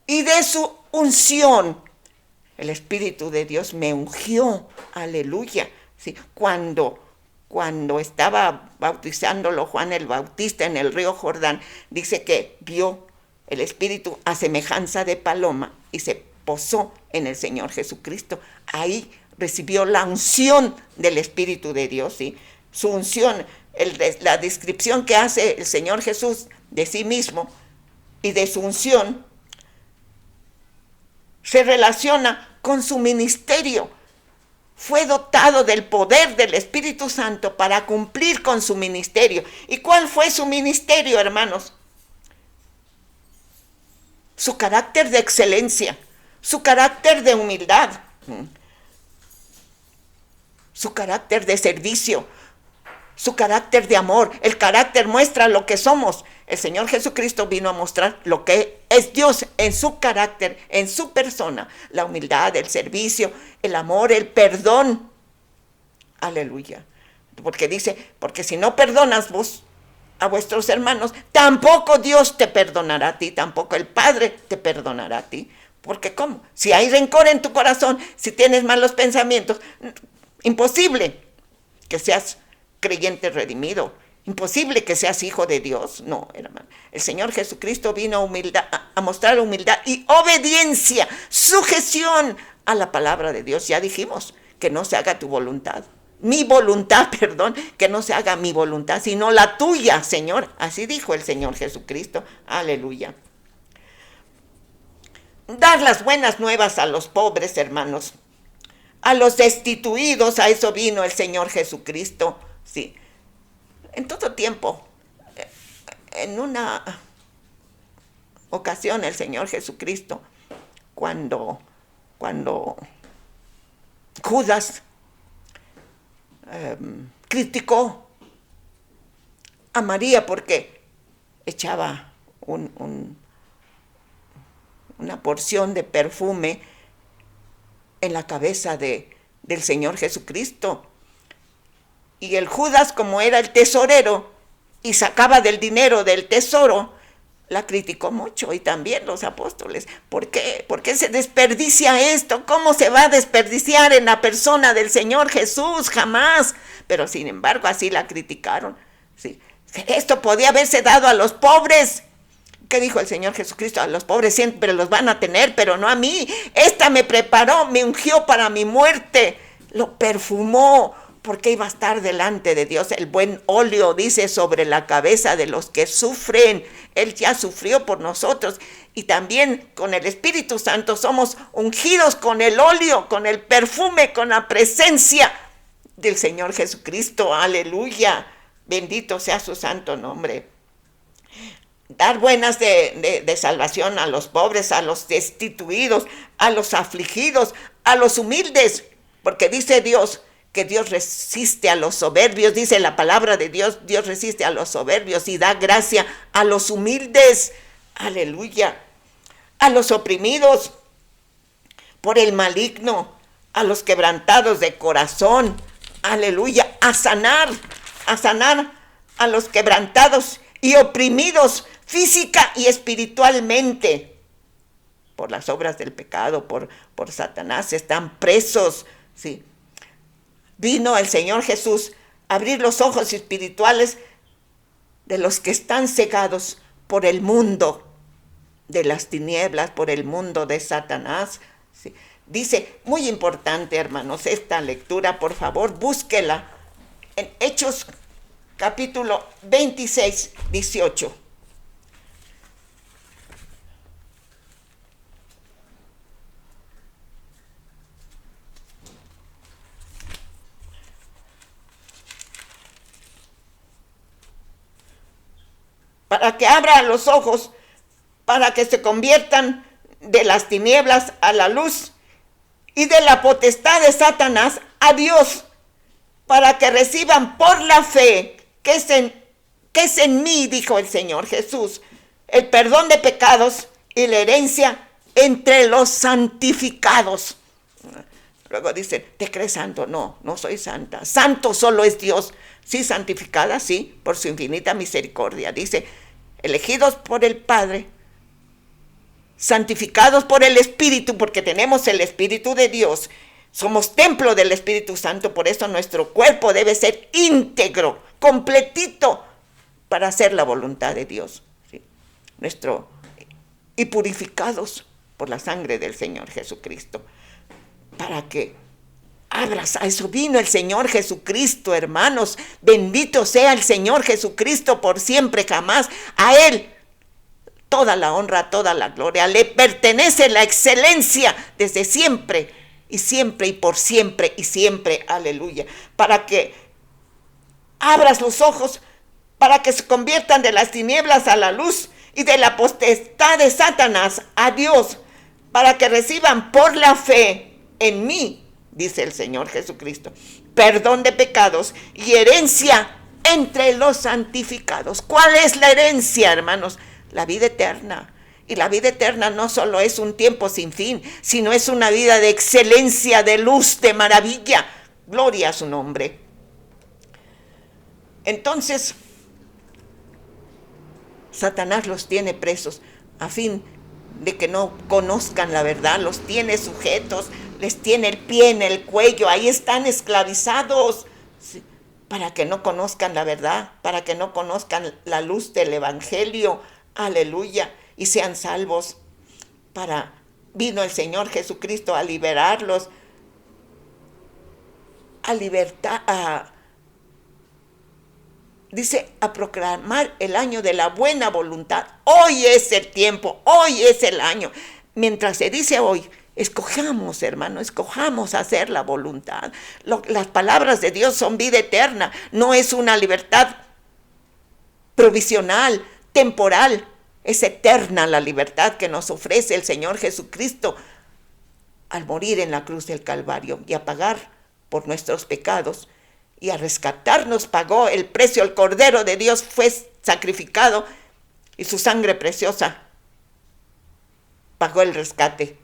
y de su unción. El Espíritu de Dios me ungió, aleluya. ¿Sí? Cuando estaba bautizándolo Juan el Bautista en el río Jordán, dice que vio el Espíritu a semejanza de paloma y se posó en el Señor Jesucristo. Ahí recibió la unción del Espíritu de Dios, ¿sí? Su unción, la descripción que hace el Señor Jesús de sí mismo y de su unción, se relaciona con su ministerio. Fue dotado del poder del Espíritu Santo para cumplir con su ministerio. ¿Y cuál fue su ministerio, hermanos? Su carácter de excelencia, su carácter de humildad, su carácter de servicio, su carácter de amor. El carácter muestra lo que somos. El Señor Jesucristo vino a mostrar lo que es Dios en su carácter, en su persona. La humildad, el servicio, el amor, el perdón. Aleluya. Porque dice, porque si no perdonas vos a vuestros hermanos, tampoco Dios te perdonará a ti, tampoco el Padre te perdonará a ti. Porque ¿cómo? Si hay rencor en tu corazón, si tienes malos pensamientos, imposible que seas creyente redimido. Imposible que seas hijo de Dios. No, hermano. El Señor Jesucristo vino a mostrar humildad y obediencia, sujeción a la palabra de Dios. Ya dijimos, que no se haga tu voluntad. Mi voluntad, perdón, que no se haga mi voluntad, sino la tuya, Señor. Así dijo el Señor Jesucristo. Aleluya. Dar las buenas nuevas a los pobres, hermanos. a los destituidos, a eso vino el Señor Jesucristo. Sí. En todo tiempo, en una ocasión el Señor Jesucristo, cuando Judas criticó a María porque echaba una porción de perfume en la cabeza del Señor Jesucristo. Y el Judas, como era el tesorero y sacaba del dinero del tesoro, la criticó mucho, y también los apóstoles. ¿Por qué? ¿Por qué se desperdicia esto? ¿Cómo se va a desperdiciar en la persona del Señor Jesús? Jamás. Pero sin embargo así la criticaron. Sí. Esto podía haberse dado a los pobres. ¿Qué dijo el Señor Jesucristo? A los pobres siempre los van a tener, pero no a mí. Esta me preparó, me ungió para mi muerte. Lo perfumó, porque iba a estar delante de Dios. El buen óleo, dice, sobre la cabeza de los que sufren. Él ya sufrió por nosotros. Y también con el Espíritu Santo somos ungidos con el óleo, con el perfume, con la presencia del Señor Jesucristo. Aleluya. Bendito sea su santo nombre. Dar buenas de salvación a los pobres, a los destituidos, a los afligidos, a los humildes. Porque dice Dios que Dios resiste a los soberbios. Dice la palabra de Dios, Dios resiste a los soberbios y da gracia a los humildes. Aleluya. A los oprimidos por el maligno, a los quebrantados de corazón. Aleluya. A sanar a los quebrantados y oprimidos física y espiritualmente por las obras del pecado, por Satanás. Están presos, sí. Vino el Señor Jesús a abrir los ojos espirituales de los que están cegados por el mundo de las tinieblas, por el mundo de Satanás. Sí. Dice, muy importante, hermanos, esta lectura, por favor, búsquela en Hechos capítulo 26, 18. Para que abra los ojos, para que se conviertan de las tinieblas a la luz y de la potestad de Satanás a Dios, para que reciban por la fe que es en mí, dijo el Señor Jesús, el perdón de pecados y la herencia entre los santificados. Luego dicen, ¿te crees santo? No, no soy santa. Santo solo es Dios. Sí, santificada, sí, por su infinita misericordia. Dice, elegidos por el Padre, santificados por el Espíritu, porque tenemos el Espíritu de Dios. Somos templo del Espíritu Santo, por eso nuestro cuerpo debe ser íntegro, completito, para hacer la voluntad de Dios. ¿Sí? Y purificados por la sangre del Señor Jesucristo. Para que abras, a eso vino el Señor Jesucristo, hermanos. Bendito sea el Señor Jesucristo por siempre, jamás. A Él toda la honra, toda la gloria. Le pertenece la excelencia desde siempre y por siempre y siempre. Aleluya. Para que abras los ojos, para que se conviertan de las tinieblas a la luz y de la potestad de Satanás a Dios, para que reciban por la fe en mí, dice el Señor Jesucristo, perdón de pecados y herencia entre los santificados. ¿Cuál es la herencia, hermanos? La vida eterna. Y la vida eterna no solo es un tiempo sin fin, sino es una vida de excelencia, de luz, de maravilla. Gloria a su nombre. Entonces, Satanás los tiene presos a fin de que no conozcan la verdad, los tiene sujetos, les tiene el pie en el cuello, ahí están esclavizados, sí, para que no conozcan la verdad, para que no conozcan la luz del Evangelio, aleluya, y sean salvos. Vino el Señor Jesucristo a liberarlos, dice, a proclamar el año de la buena voluntad. Hoy es el tiempo, hoy es el año. Mientras se dice hoy, Escojamos, hermano, escojamos hacer la voluntad. Las palabras de Dios son vida eterna, no es una libertad provisional, temporal. Es eterna la libertad que nos ofrece el Señor Jesucristo al morir en la cruz del Calvario y a pagar por nuestros pecados y a rescatarnos. Pagó el precio, el Cordero de Dios fue sacrificado y su sangre preciosa pagó el rescate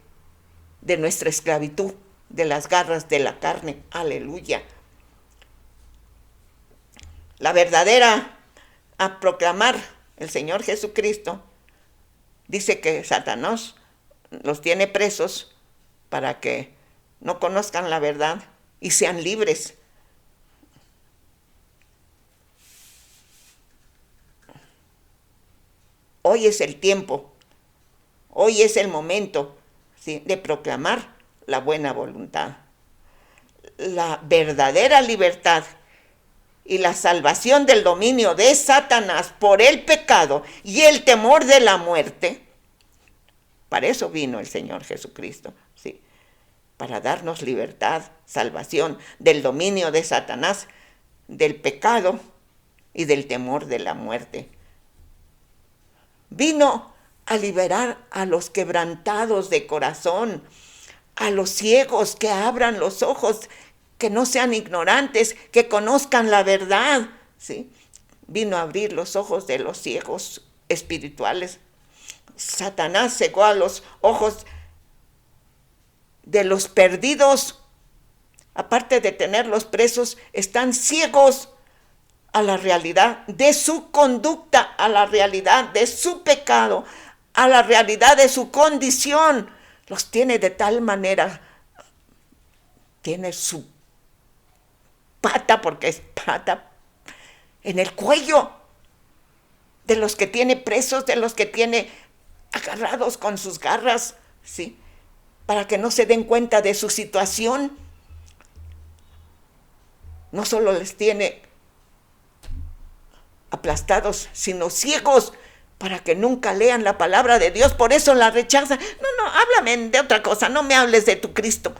de nuestra esclavitud, de las garras de la carne. Aleluya. La verdadera a proclamar el Señor Jesucristo dice que Satanás los tiene presos para que no conozcan la verdad y sean libres. Hoy es el tiempo, hoy es el momento, ¿sí?, de proclamar la buena voluntad. La verdadera libertad y la salvación del dominio de Satanás por el pecado y el temor de la muerte. Para eso vino el Señor Jesucristo, ¿sí?, para darnos libertad, salvación del dominio de Satanás, del pecado y del temor de la muerte. Vino a liberar a los quebrantados de corazón, a los ciegos, que abran los ojos, que no sean ignorantes, que conozcan la verdad, ¿sí? Vino a abrir los ojos de los ciegos espirituales. Satanás cegó a los ojos de los perdidos. Aparte de tenerlos presos, están ciegos a la realidad de su conducta, a la realidad de su pecado, a la realidad de su condición. Los tiene de tal manera, tiene su pata, porque es pata, en el cuello de los que tiene presos, de los que tiene agarrados con sus garras, ¿sí?, para que no se den cuenta de su situación. No solo les tiene aplastados, sino ciegos, para que nunca lean la palabra de Dios. Por eso la rechazan. No, háblame de otra cosa, no me hables de tu Cristo,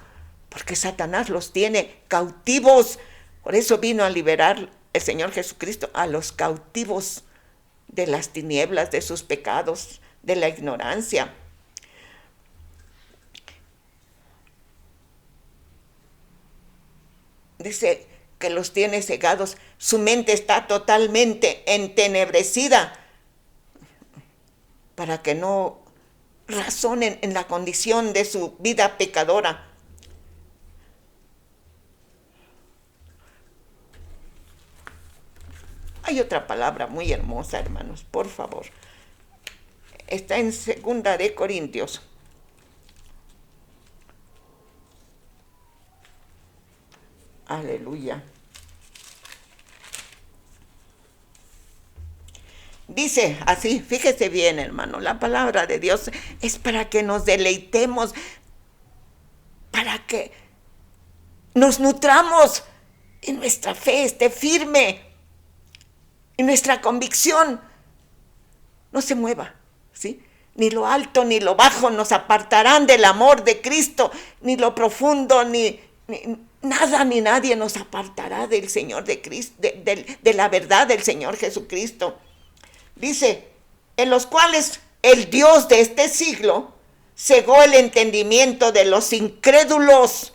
porque Satanás los tiene cautivos. Por eso vino a liberar el Señor Jesucristo a los cautivos de las tinieblas, de sus pecados, de la ignorancia. Dice que los tiene cegados, su mente está totalmente entenebrecida, para que no razonen en la condición de su vida pecadora. Hay otra palabra muy hermosa, hermanos, por favor. Está en 2 de Corintios. Aleluya. Dice así, fíjese bien, hermano, la palabra de Dios es para que nos deleitemos, para que nos nutramos y nuestra fe esté firme y nuestra convicción no se mueva, ¿sí? Ni lo alto ni lo bajo nos apartarán del amor de Cristo, ni lo profundo ni nada ni nadie nos apartará del Señor de Cristo, de la verdad del Señor Jesucristo. Dice, en los cuales el Dios de este siglo cegó el entendimiento de los incrédulos.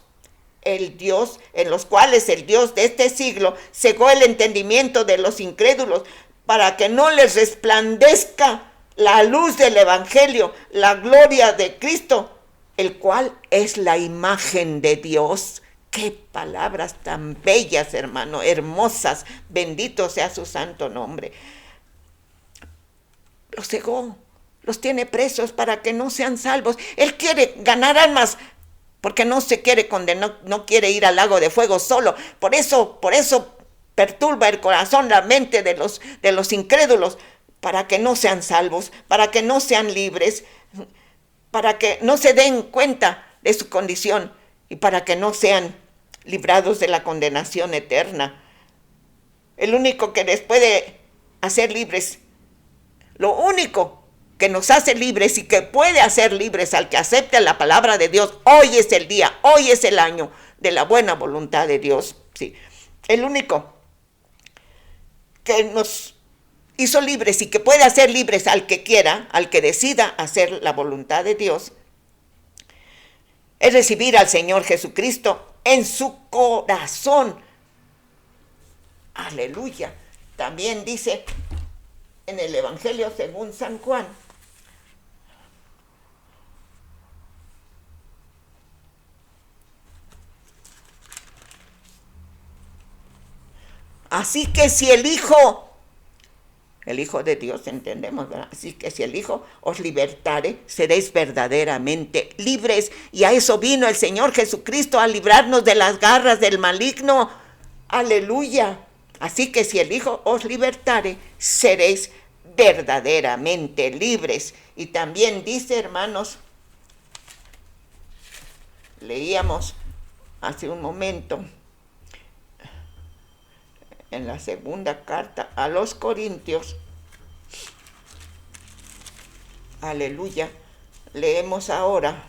En los cuales el Dios de este siglo cegó el entendimiento de los incrédulos, para que no les resplandezca la luz del Evangelio, la gloria de Cristo, el cual es la imagen de Dios. Qué palabras tan bellas, hermano, hermosas. Bendito sea su santo nombre. Los cegó, los tiene presos para que no sean salvos. Él quiere ganar almas, porque no se quiere condenar, no quiere ir al lago de fuego solo. Por eso perturba el corazón, la mente de los incrédulos, para que no sean salvos, para que no sean libres, para que no se den cuenta de su condición y para que no sean librados de la condenación eterna. El único que les puede hacer libres, lo único que nos hace libres y que puede hacer libres al que acepte la palabra de Dios. Hoy es el día, hoy es el año de la buena voluntad de Dios. Sí. El único que nos hizo libres y que puede hacer libres al que quiera, al que decida hacer la voluntad de Dios, es recibir al Señor Jesucristo en su corazón. Aleluya. También dice en el Evangelio según San Juan, así que si el Hijo de Dios entendemos, ¿verdad? Así que si el Hijo os libertare, seréis verdaderamente libres. Y a eso vino el Señor Jesucristo, a librarnos de las garras del maligno. Aleluya. Así que si el Hijo os libertare, seréis verdaderamente libres. Y también dice, hermanos, leíamos hace un momento, en la segunda carta a los Corintios, aleluya, leemos ahora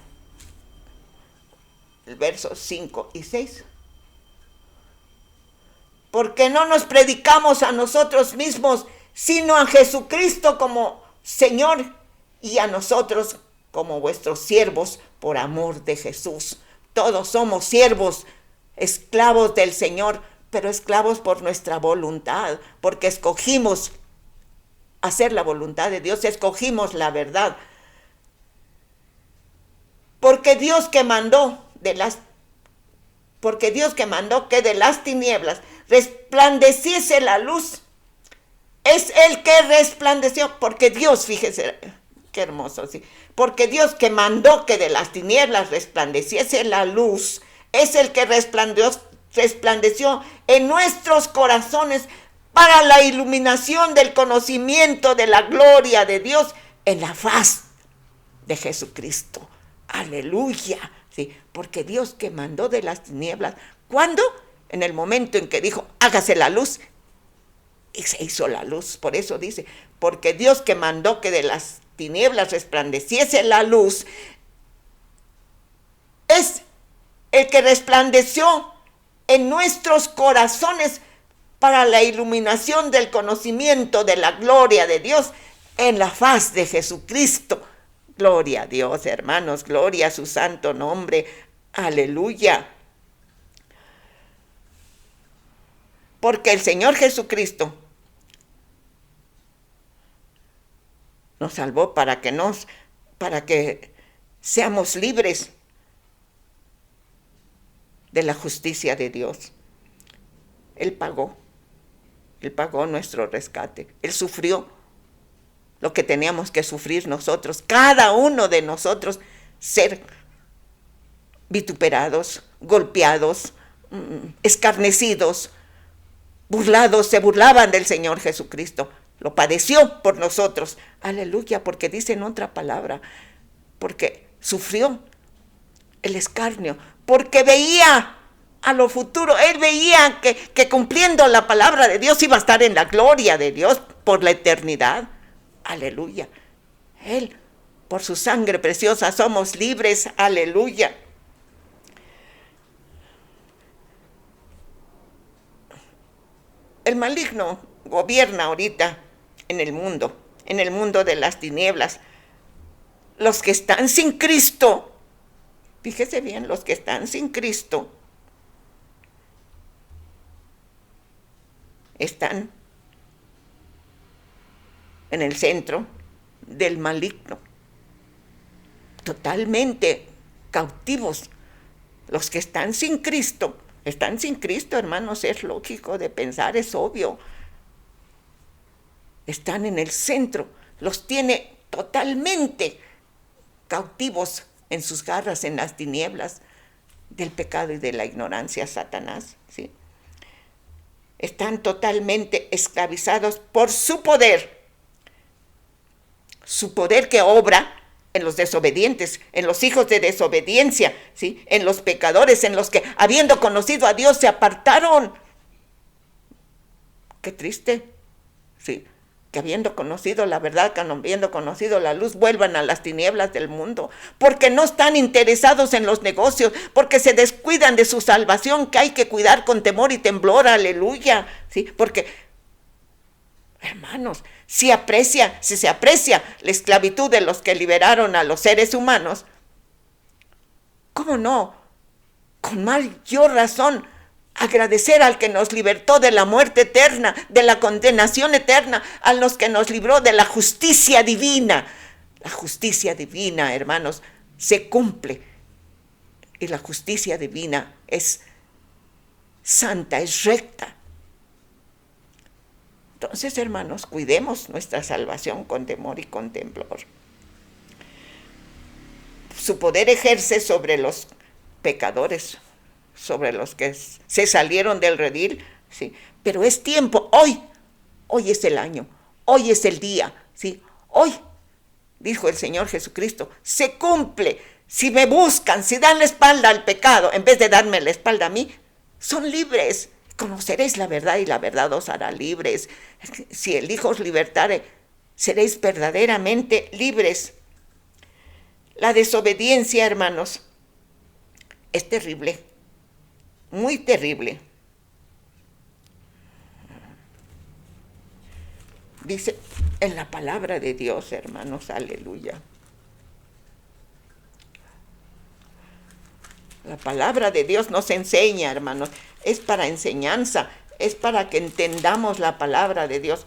el verso 5 y 6. Porque no nos predicamos a nosotros mismos, sino a Jesucristo como Señor y a nosotros como vuestros siervos por amor de Jesús. Todos somos siervos, esclavos del Señor, pero esclavos por nuestra voluntad, porque escogimos hacer la voluntad de Dios, escogimos la verdad. Porque Dios que mandó que de las tinieblas resplandeciese la luz, es el que resplandeció, porque Dios, fíjese, qué hermoso, sí, porque Dios que mandó que de las tinieblas resplandeciese la luz, es el que resplandeció en nuestros corazones para la iluminación del conocimiento de la gloria de Dios en la faz de Jesucristo. Aleluya. Sí, porque Dios que mandó de las tinieblas, ¿cuándo? En el momento en que dijo, hágase la luz, y se hizo la luz. Por eso dice, porque Dios que mandó que de las tinieblas resplandeciese la luz, es el que resplandeció en nuestros corazones para la iluminación del conocimiento de la gloria de Dios en la faz de Jesucristo. Gloria a Dios, hermanos, gloria a su santo nombre. Aleluya. Porque el Señor Jesucristo nos salvó para que seamos libres de la justicia de Dios. Él pagó nuestro rescate. Él sufrió lo que teníamos que sufrir nosotros, cada uno de nosotros, ser vituperados, golpeados, escarnecidos, burlados, se burlaban del Señor Jesucristo. Lo padeció por nosotros. Aleluya, porque dice en otra palabra, porque sufrió el escarnio, porque veía a lo futuro. Él veía que cumpliendo la palabra de Dios iba a estar en la gloria de Dios por la eternidad. Aleluya. Él, por su sangre preciosa, somos libres. Aleluya. El maligno gobierna ahorita en el mundo de las tinieblas. Los que están sin Cristo, fíjese bien, los que están sin Cristo, están en el centro del maligno, totalmente cautivos. Los que están sin Cristo, hermanos, es lógico de pensar, es obvio. Están en el centro, los tiene totalmente cautivos en sus garras, en las tinieblas del pecado y de la ignorancia, Satanás, ¿sí? Están totalmente esclavizados por su poder que obra en los desobedientes, en los hijos de desobediencia, ¿sí? En los pecadores, en los que, habiendo conocido a Dios, se apartaron. Qué triste, ¿sí? que habiendo conocido la verdad, que habiendo conocido la luz, vuelvan a las tinieblas del mundo, porque no están interesados en los negocios, porque se descuidan de su salvación, que hay que cuidar con temor y temblor, aleluya, ¿sí? Porque, hermanos, si se aprecia la esclavitud de los que liberaron a los seres humanos, ¿cómo no? Con mayor razón, agradecer al que nos libertó de la muerte eterna, de la condenación eterna, a los que nos libró de la justicia divina. La justicia divina, hermanos, se cumple. Y la justicia divina es santa, es recta. Entonces, hermanos, cuidemos nuestra salvación con temor y con temblor. Su poder ejerce sobre los pecadores, sobre los que se salieron del redil, ¿sí? Pero es tiempo, hoy es el año, hoy es el día, ¿sí? Hoy, dijo el Señor Jesucristo, se cumple. Si me buscan, si dan la espalda al pecado, en vez de darme la espalda a mí, son libres. Conoceréis la verdad y la verdad os hará libres. Si el Hijo os libertare, seréis verdaderamente libres. La desobediencia, hermanos, es terrible, muy terrible. Dice en la palabra de Dios, hermanos, aleluya. La palabra de Dios nos enseña, hermanos, es para enseñanza, es para que entendamos la palabra de Dios.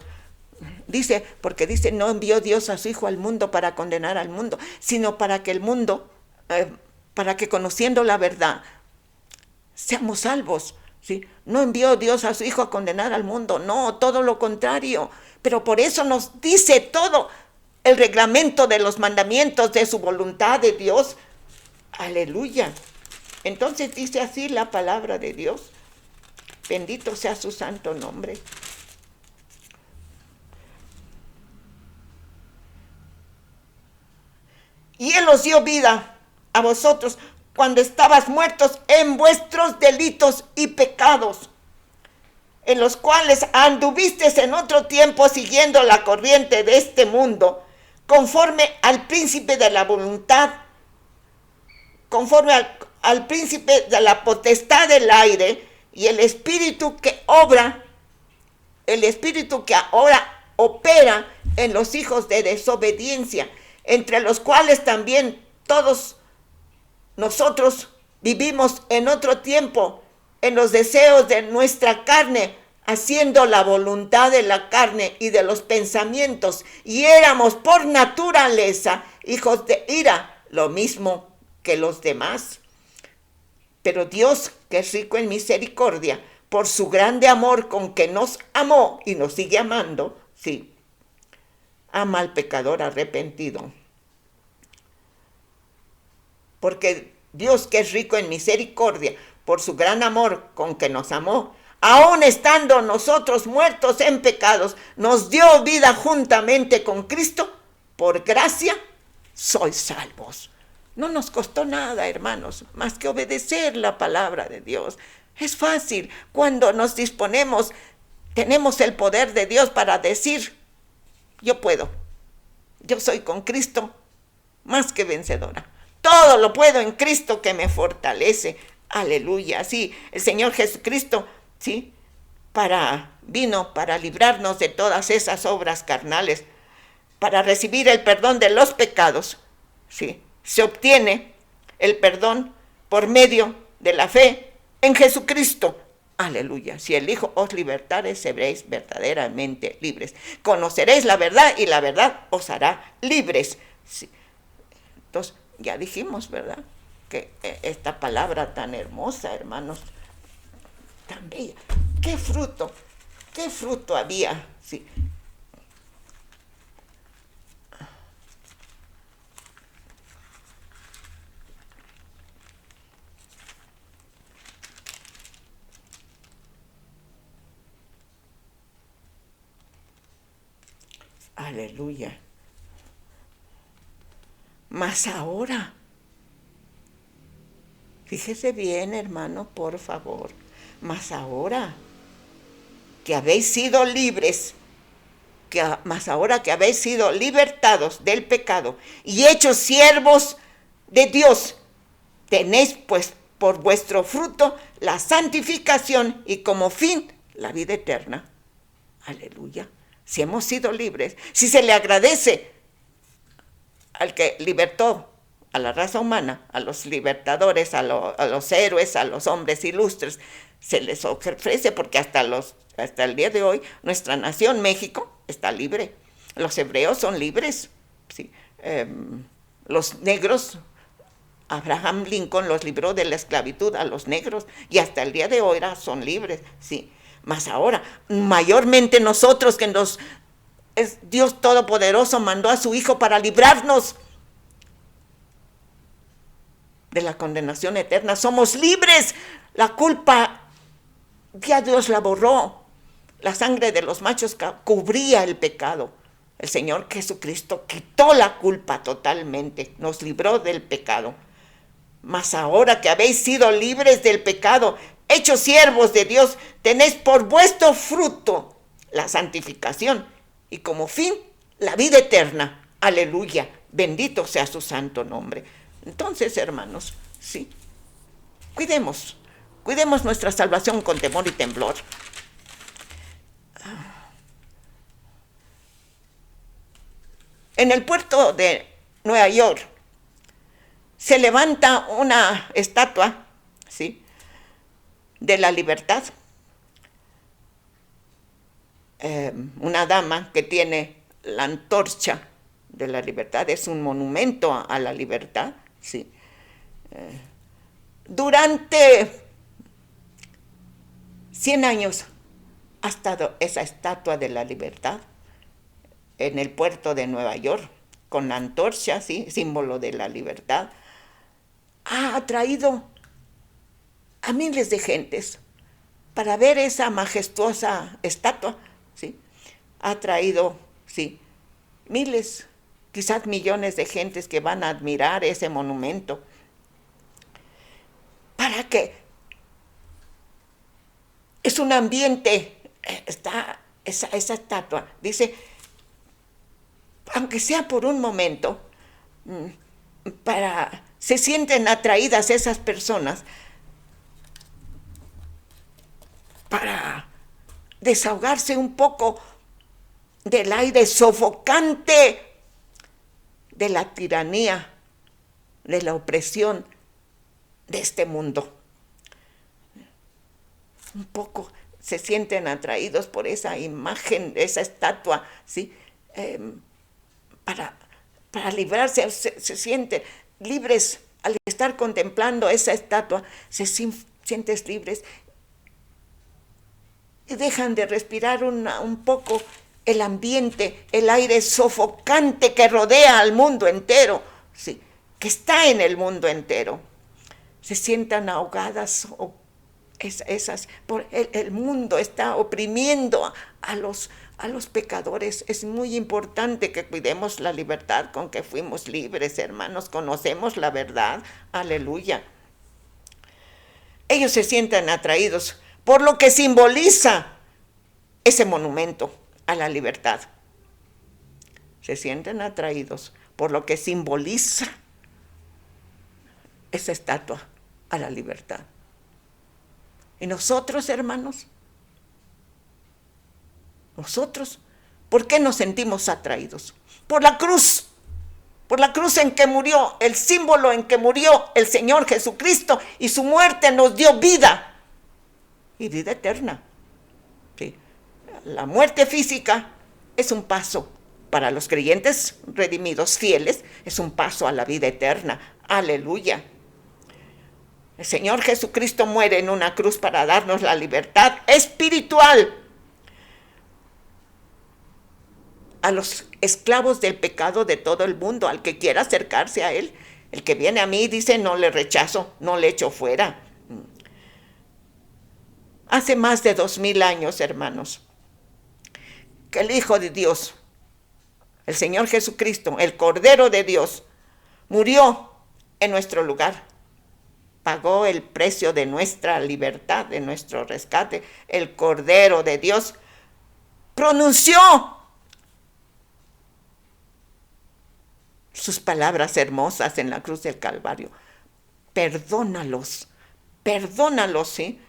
Dice, porque dice, no envió Dios a su Hijo al mundo para condenar al mundo, sino para que el mundo, para que conociendo la verdad, seamos salvos, ¿sí? No envió Dios a su Hijo a condenar al mundo, no, todo lo contrario. Pero por eso nos dice todo el reglamento de los mandamientos de su voluntad de Dios. Aleluya. Entonces dice así la palabra de Dios. Bendito sea su santo nombre. Y Él os dio vida a vosotros cuando estabas muertos en vuestros delitos y pecados, en los cuales anduvisteis en otro tiempo siguiendo la corriente de este mundo, conforme al príncipe de la voluntad, conforme al príncipe de la potestad del aire, y el espíritu que ahora opera en los hijos de desobediencia, entre los cuales también todos nosotros vivimos en otro tiempo, en los deseos de nuestra carne, haciendo la voluntad de la carne y de los pensamientos, y éramos por naturaleza hijos de ira, lo mismo que los demás. Pero Dios, que es rico en misericordia, por su grande amor con que nos amó y nos sigue amando, sí, ama al pecador arrepentido. Porque Dios, que es rico en misericordia, por su gran amor con que nos amó, aun estando nosotros muertos en pecados, nos dio vida juntamente con Cristo. Por gracia sois salvos. No nos costó nada, hermanos, más que obedecer la palabra de Dios. Es fácil. Cuando nos disponemos, tenemos el poder de Dios para decir, yo puedo. Yo soy con Cristo más que vencedora. Todo lo puedo en Cristo que me fortalece. Aleluya. Sí, el Señor Jesucristo, sí, vino para librarnos de todas esas obras carnales, para recibir el perdón de los pecados. Sí, se obtiene el perdón por medio de la fe en Jesucristo. Aleluya. Si el Hijo os libertare, seréis verdaderamente libres. Conoceréis la verdad y la verdad os hará libres. Sí. Entonces, ya dijimos, ¿verdad? Que esta palabra tan hermosa, hermanos, tan bella. ¿Qué fruto había? Sí. Aleluya. Mas ahora, fíjese bien, hermano, por favor, mas ahora que habéis sido libres mas ahora que habéis sido libertados del pecado y hechos siervos de Dios, tenéis pues por vuestro fruto la santificación y como fin la vida eterna. Aleluya. Si hemos sido libres, si se le agradece al que libertó a la raza humana, a los libertadores, a los héroes, a los hombres ilustres, se les ofrece, porque hasta el día de hoy nuestra nación, México, está libre. Los hebreos son libres, ¿sí? Los negros, Abraham Lincoln los libró de la esclavitud a los negros y hasta el día de hoy son libres, ¿sí? Mas ahora, mayormente nosotros que Dios Todopoderoso mandó a su Hijo para librarnos de la condenación eterna. Somos libres. La culpa ya Dios la borró. La sangre de los machos cubría el pecado. El Señor Jesucristo quitó la culpa totalmente. Nos libró del pecado. Mas ahora que habéis sido libres del pecado, hechos siervos de Dios, tenéis por vuestro fruto la santificación y como fin la vida eterna. Aleluya. Bendito sea su santo nombre. Entonces, hermanos, sí, cuidemos nuestra salvación con temor y temblor. En el puerto de Nueva York se levanta una estatua, ¿sí?, de la libertad. Una dama que tiene la antorcha de la libertad, es un monumento a la libertad, sí. Durante 100 años ha estado esa estatua de la libertad en el puerto de Nueva York, con la antorcha, ¿sí?, símbolo de la libertad. Ha atraído a miles de gentes para ver esa majestuosa estatua, ¿sí? Ha atraído, sí, miles, quizás millones de gentes que van a admirar ese monumento. ¿Para qué? Es un ambiente, está esa estatua, dice, aunque sea por un momento, se sienten atraídas esas personas para desahogarse un poco del aire sofocante de la tiranía, de la opresión de este mundo. Un poco se sienten atraídos por esa imagen, esa estatua, ¿sí? Para librarse, se sienten libres al estar contemplando esa estatua, sientes libres y dejan de respirar un poco el ambiente, el aire sofocante que rodea al mundo entero, ¿sí?, que está en el mundo entero. Se sientan ahogadas, el mundo está oprimiendo a los pecadores. Es muy importante que cuidemos la libertad con que fuimos libres, hermanos. Conocemos la verdad. Aleluya. Ellos se sienten atraídos por lo que simboliza ese monumento a la libertad. Se sienten atraídos por lo que simboliza esa estatua a la libertad. Y nosotros, hermanos, ¿por qué nos sentimos atraídos? Por la cruz en que murió, el símbolo en que murió el Señor Jesucristo, y su muerte nos dio vida y vida eterna. Sí. La muerte física es un paso para los creyentes redimidos fieles, es un paso a la vida eterna. Aleluya. El Señor Jesucristo muere en una cruz para darnos la libertad espiritual. A los esclavos del pecado de todo el mundo, al que quiera acercarse a Él. El que viene a mí, dice, no le rechazo, no le echo fuera. Hace más de 2000 años, hermanos, que el Hijo de Dios, el Señor Jesucristo, el Cordero de Dios, murió en nuestro lugar. Pagó el precio de nuestra libertad, de nuestro rescate. El Cordero de Dios pronunció sus palabras hermosas en la cruz del Calvario. Perdónalos, perdónalos, ¿sí?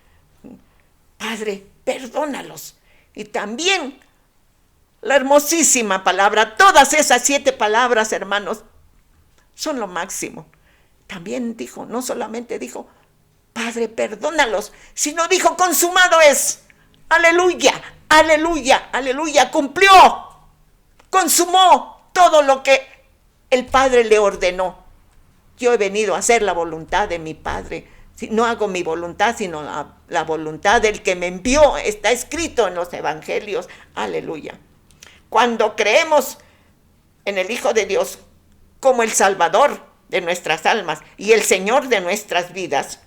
Padre, perdónalos. Y también la hermosísima palabra, todas esas 7 palabras, hermanos, son lo máximo. También dijo, no solamente dijo, Padre, perdónalos, sino dijo, consumado es. Aleluya, aleluya, aleluya, cumplió, consumó todo lo que el Padre le ordenó. Yo he venido a hacer la voluntad de mi Padre. No hago mi voluntad, sino la voluntad del que me envió. Está escrito en los evangelios. Aleluya. Cuando creemos en el Hijo de Dios como el Salvador de nuestras almas y el Señor de nuestras vidas,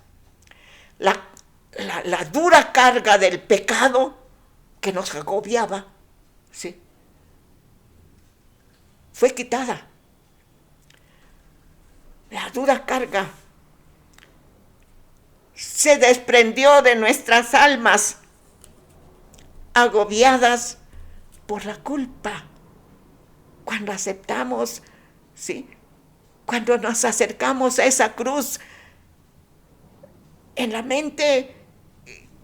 la dura carga del pecado que nos agobiaba, ¿sí?, fue quitada. La dura carga se desprendió de nuestras almas agobiadas por la culpa. Cuando aceptamos, ¿sí?, cuando nos acercamos a esa cruz en la mente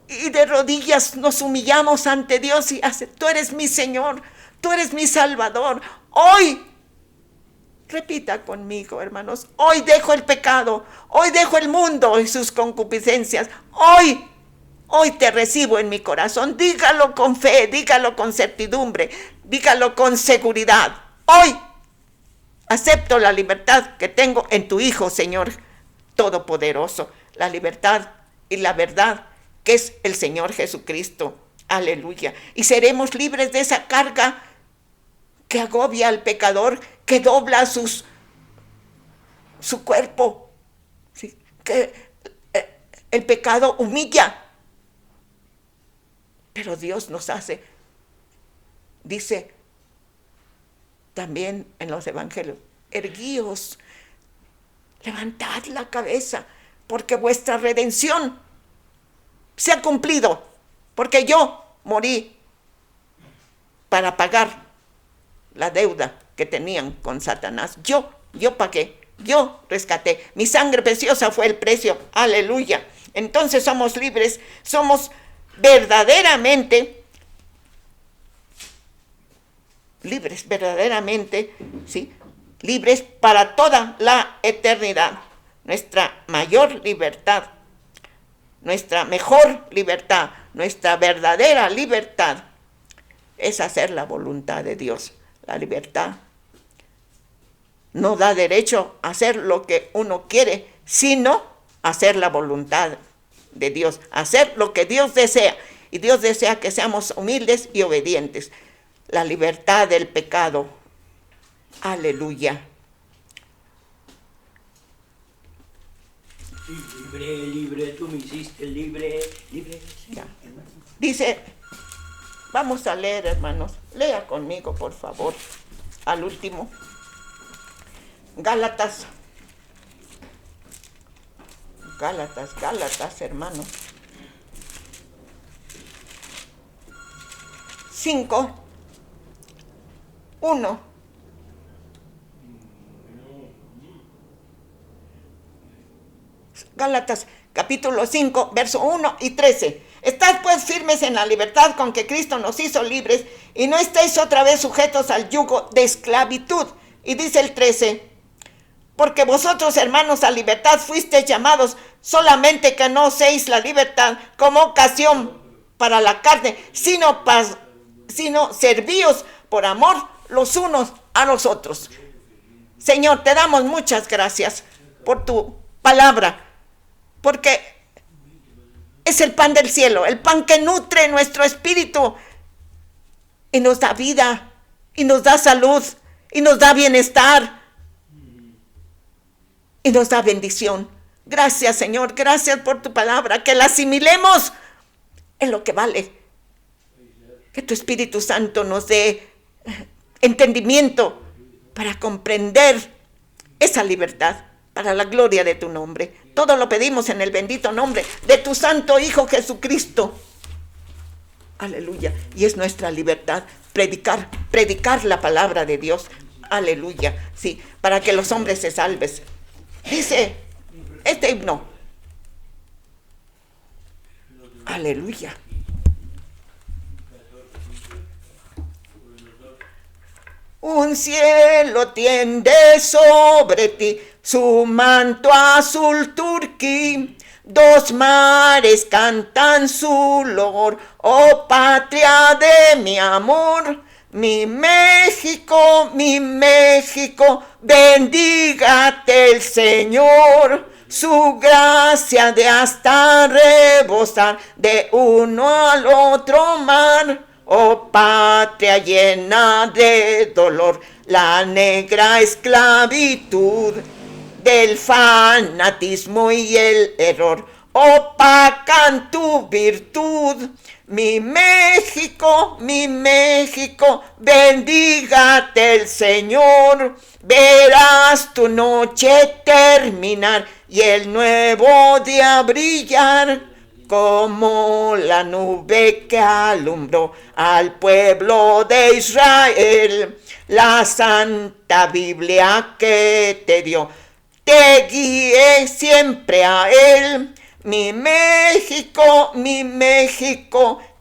y de rodillas nos humillamos ante Dios y hace, tú eres mi Señor, tú eres mi Salvador. Hoy, repita conmigo, hermanos, hoy dejo el pecado, hoy dejo el mundo y sus concupiscencias, hoy te recibo en mi corazón. Dígalo con fe, dígalo con certidumbre, dígalo con seguridad. Hoy acepto la libertad que tengo en tu Hijo, Señor Todopoderoso, la libertad y la verdad que es el Señor Jesucristo. Aleluya. Y seremos libres de esa carga que agobia al pecador, que dobla su cuerpo, ¿sí?, que el pecado humilla. Pero Dios nos hace, dice también en los evangelios, erguíos, levantad la cabeza, porque vuestra redención se ha cumplido, porque yo morí para pagar la deuda que tenían con Satanás. Yo pagué, yo rescaté, mi sangre preciosa fue el precio. Aleluya. Entonces somos libres, somos verdaderamente libres, verdaderamente, ¿sí?, libres para toda la eternidad. Nuestra mayor libertad, nuestra mejor libertad, nuestra verdadera libertad es hacer la voluntad de Dios. La libertad no da derecho a hacer lo que uno quiere, sino hacer la voluntad de Dios, hacer lo que Dios desea. Y Dios desea que seamos humildes y obedientes. La libertad del pecado. Aleluya. Libre, libre, tú me hiciste libre, libre. Ya. Dice, vamos a leer, hermanos. Lea conmigo, por favor, al último. Gálatas, hermanos. 5:1. Gálatas capítulo 5, verso 1 y 13. Estad pues firmes en la libertad con que Cristo nos hizo libres, y no estéis otra vez sujetos al yugo de esclavitud. Y dice el 13, porque vosotros, hermanos, a libertad fuisteis llamados, solamente que no uséis la libertad como ocasión para la carne, sino servíos por amor los unos a los otros. Señor, te damos muchas gracias por tu palabra, porque es el pan del cielo, el pan que nutre nuestro espíritu y nos da vida, y nos da salud, y nos da bienestar, y nos da bendición. Gracias, Señor, gracias por tu palabra, que la asimilemos en lo que vale. Que tu Espíritu Santo nos dé entendimiento para comprender esa libertad, para la gloria de tu nombre. Todo lo pedimos en el bendito nombre de tu Santo Hijo Jesucristo. Aleluya. Y es nuestra libertad predicar la palabra de Dios. Aleluya. Sí, para que los hombres se salven. Dice este himno. Aleluya. Un cielo tiende sobre ti su manto azul turquí. Dos mares cantan su loor, oh patria de mi amor. Mi México, bendígate el Señor. Su gracia de hasta rebosar de uno al otro mar. Oh patria llena de dolor, la negra esclavitud del fanatismo y el error opacan tu virtud. Mi México, bendígate el Señor. Verás tu noche terminar y el nuevo día brillar, como la nube que alumbró al pueblo de Israel. La Santa Biblia que te dio, te guíe siempre a él. Mi México,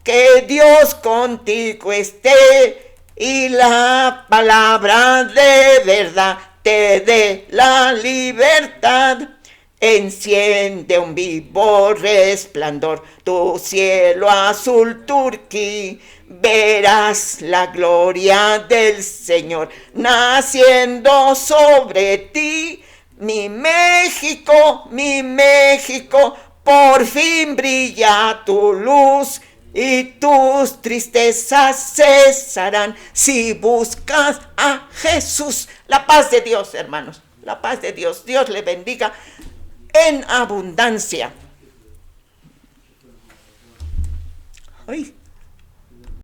que Dios contigo esté y la palabra de verdad te dé la libertad. Enciende un vivo resplandor tu cielo azul turquí. Verás la gloria del Señor naciendo sobre ti. Mi México, por fin brilla tu luz y tus tristezas cesarán si buscas a Jesús. La paz de Dios, hermanos, la paz de Dios. Dios le bendiga en abundancia. Ay.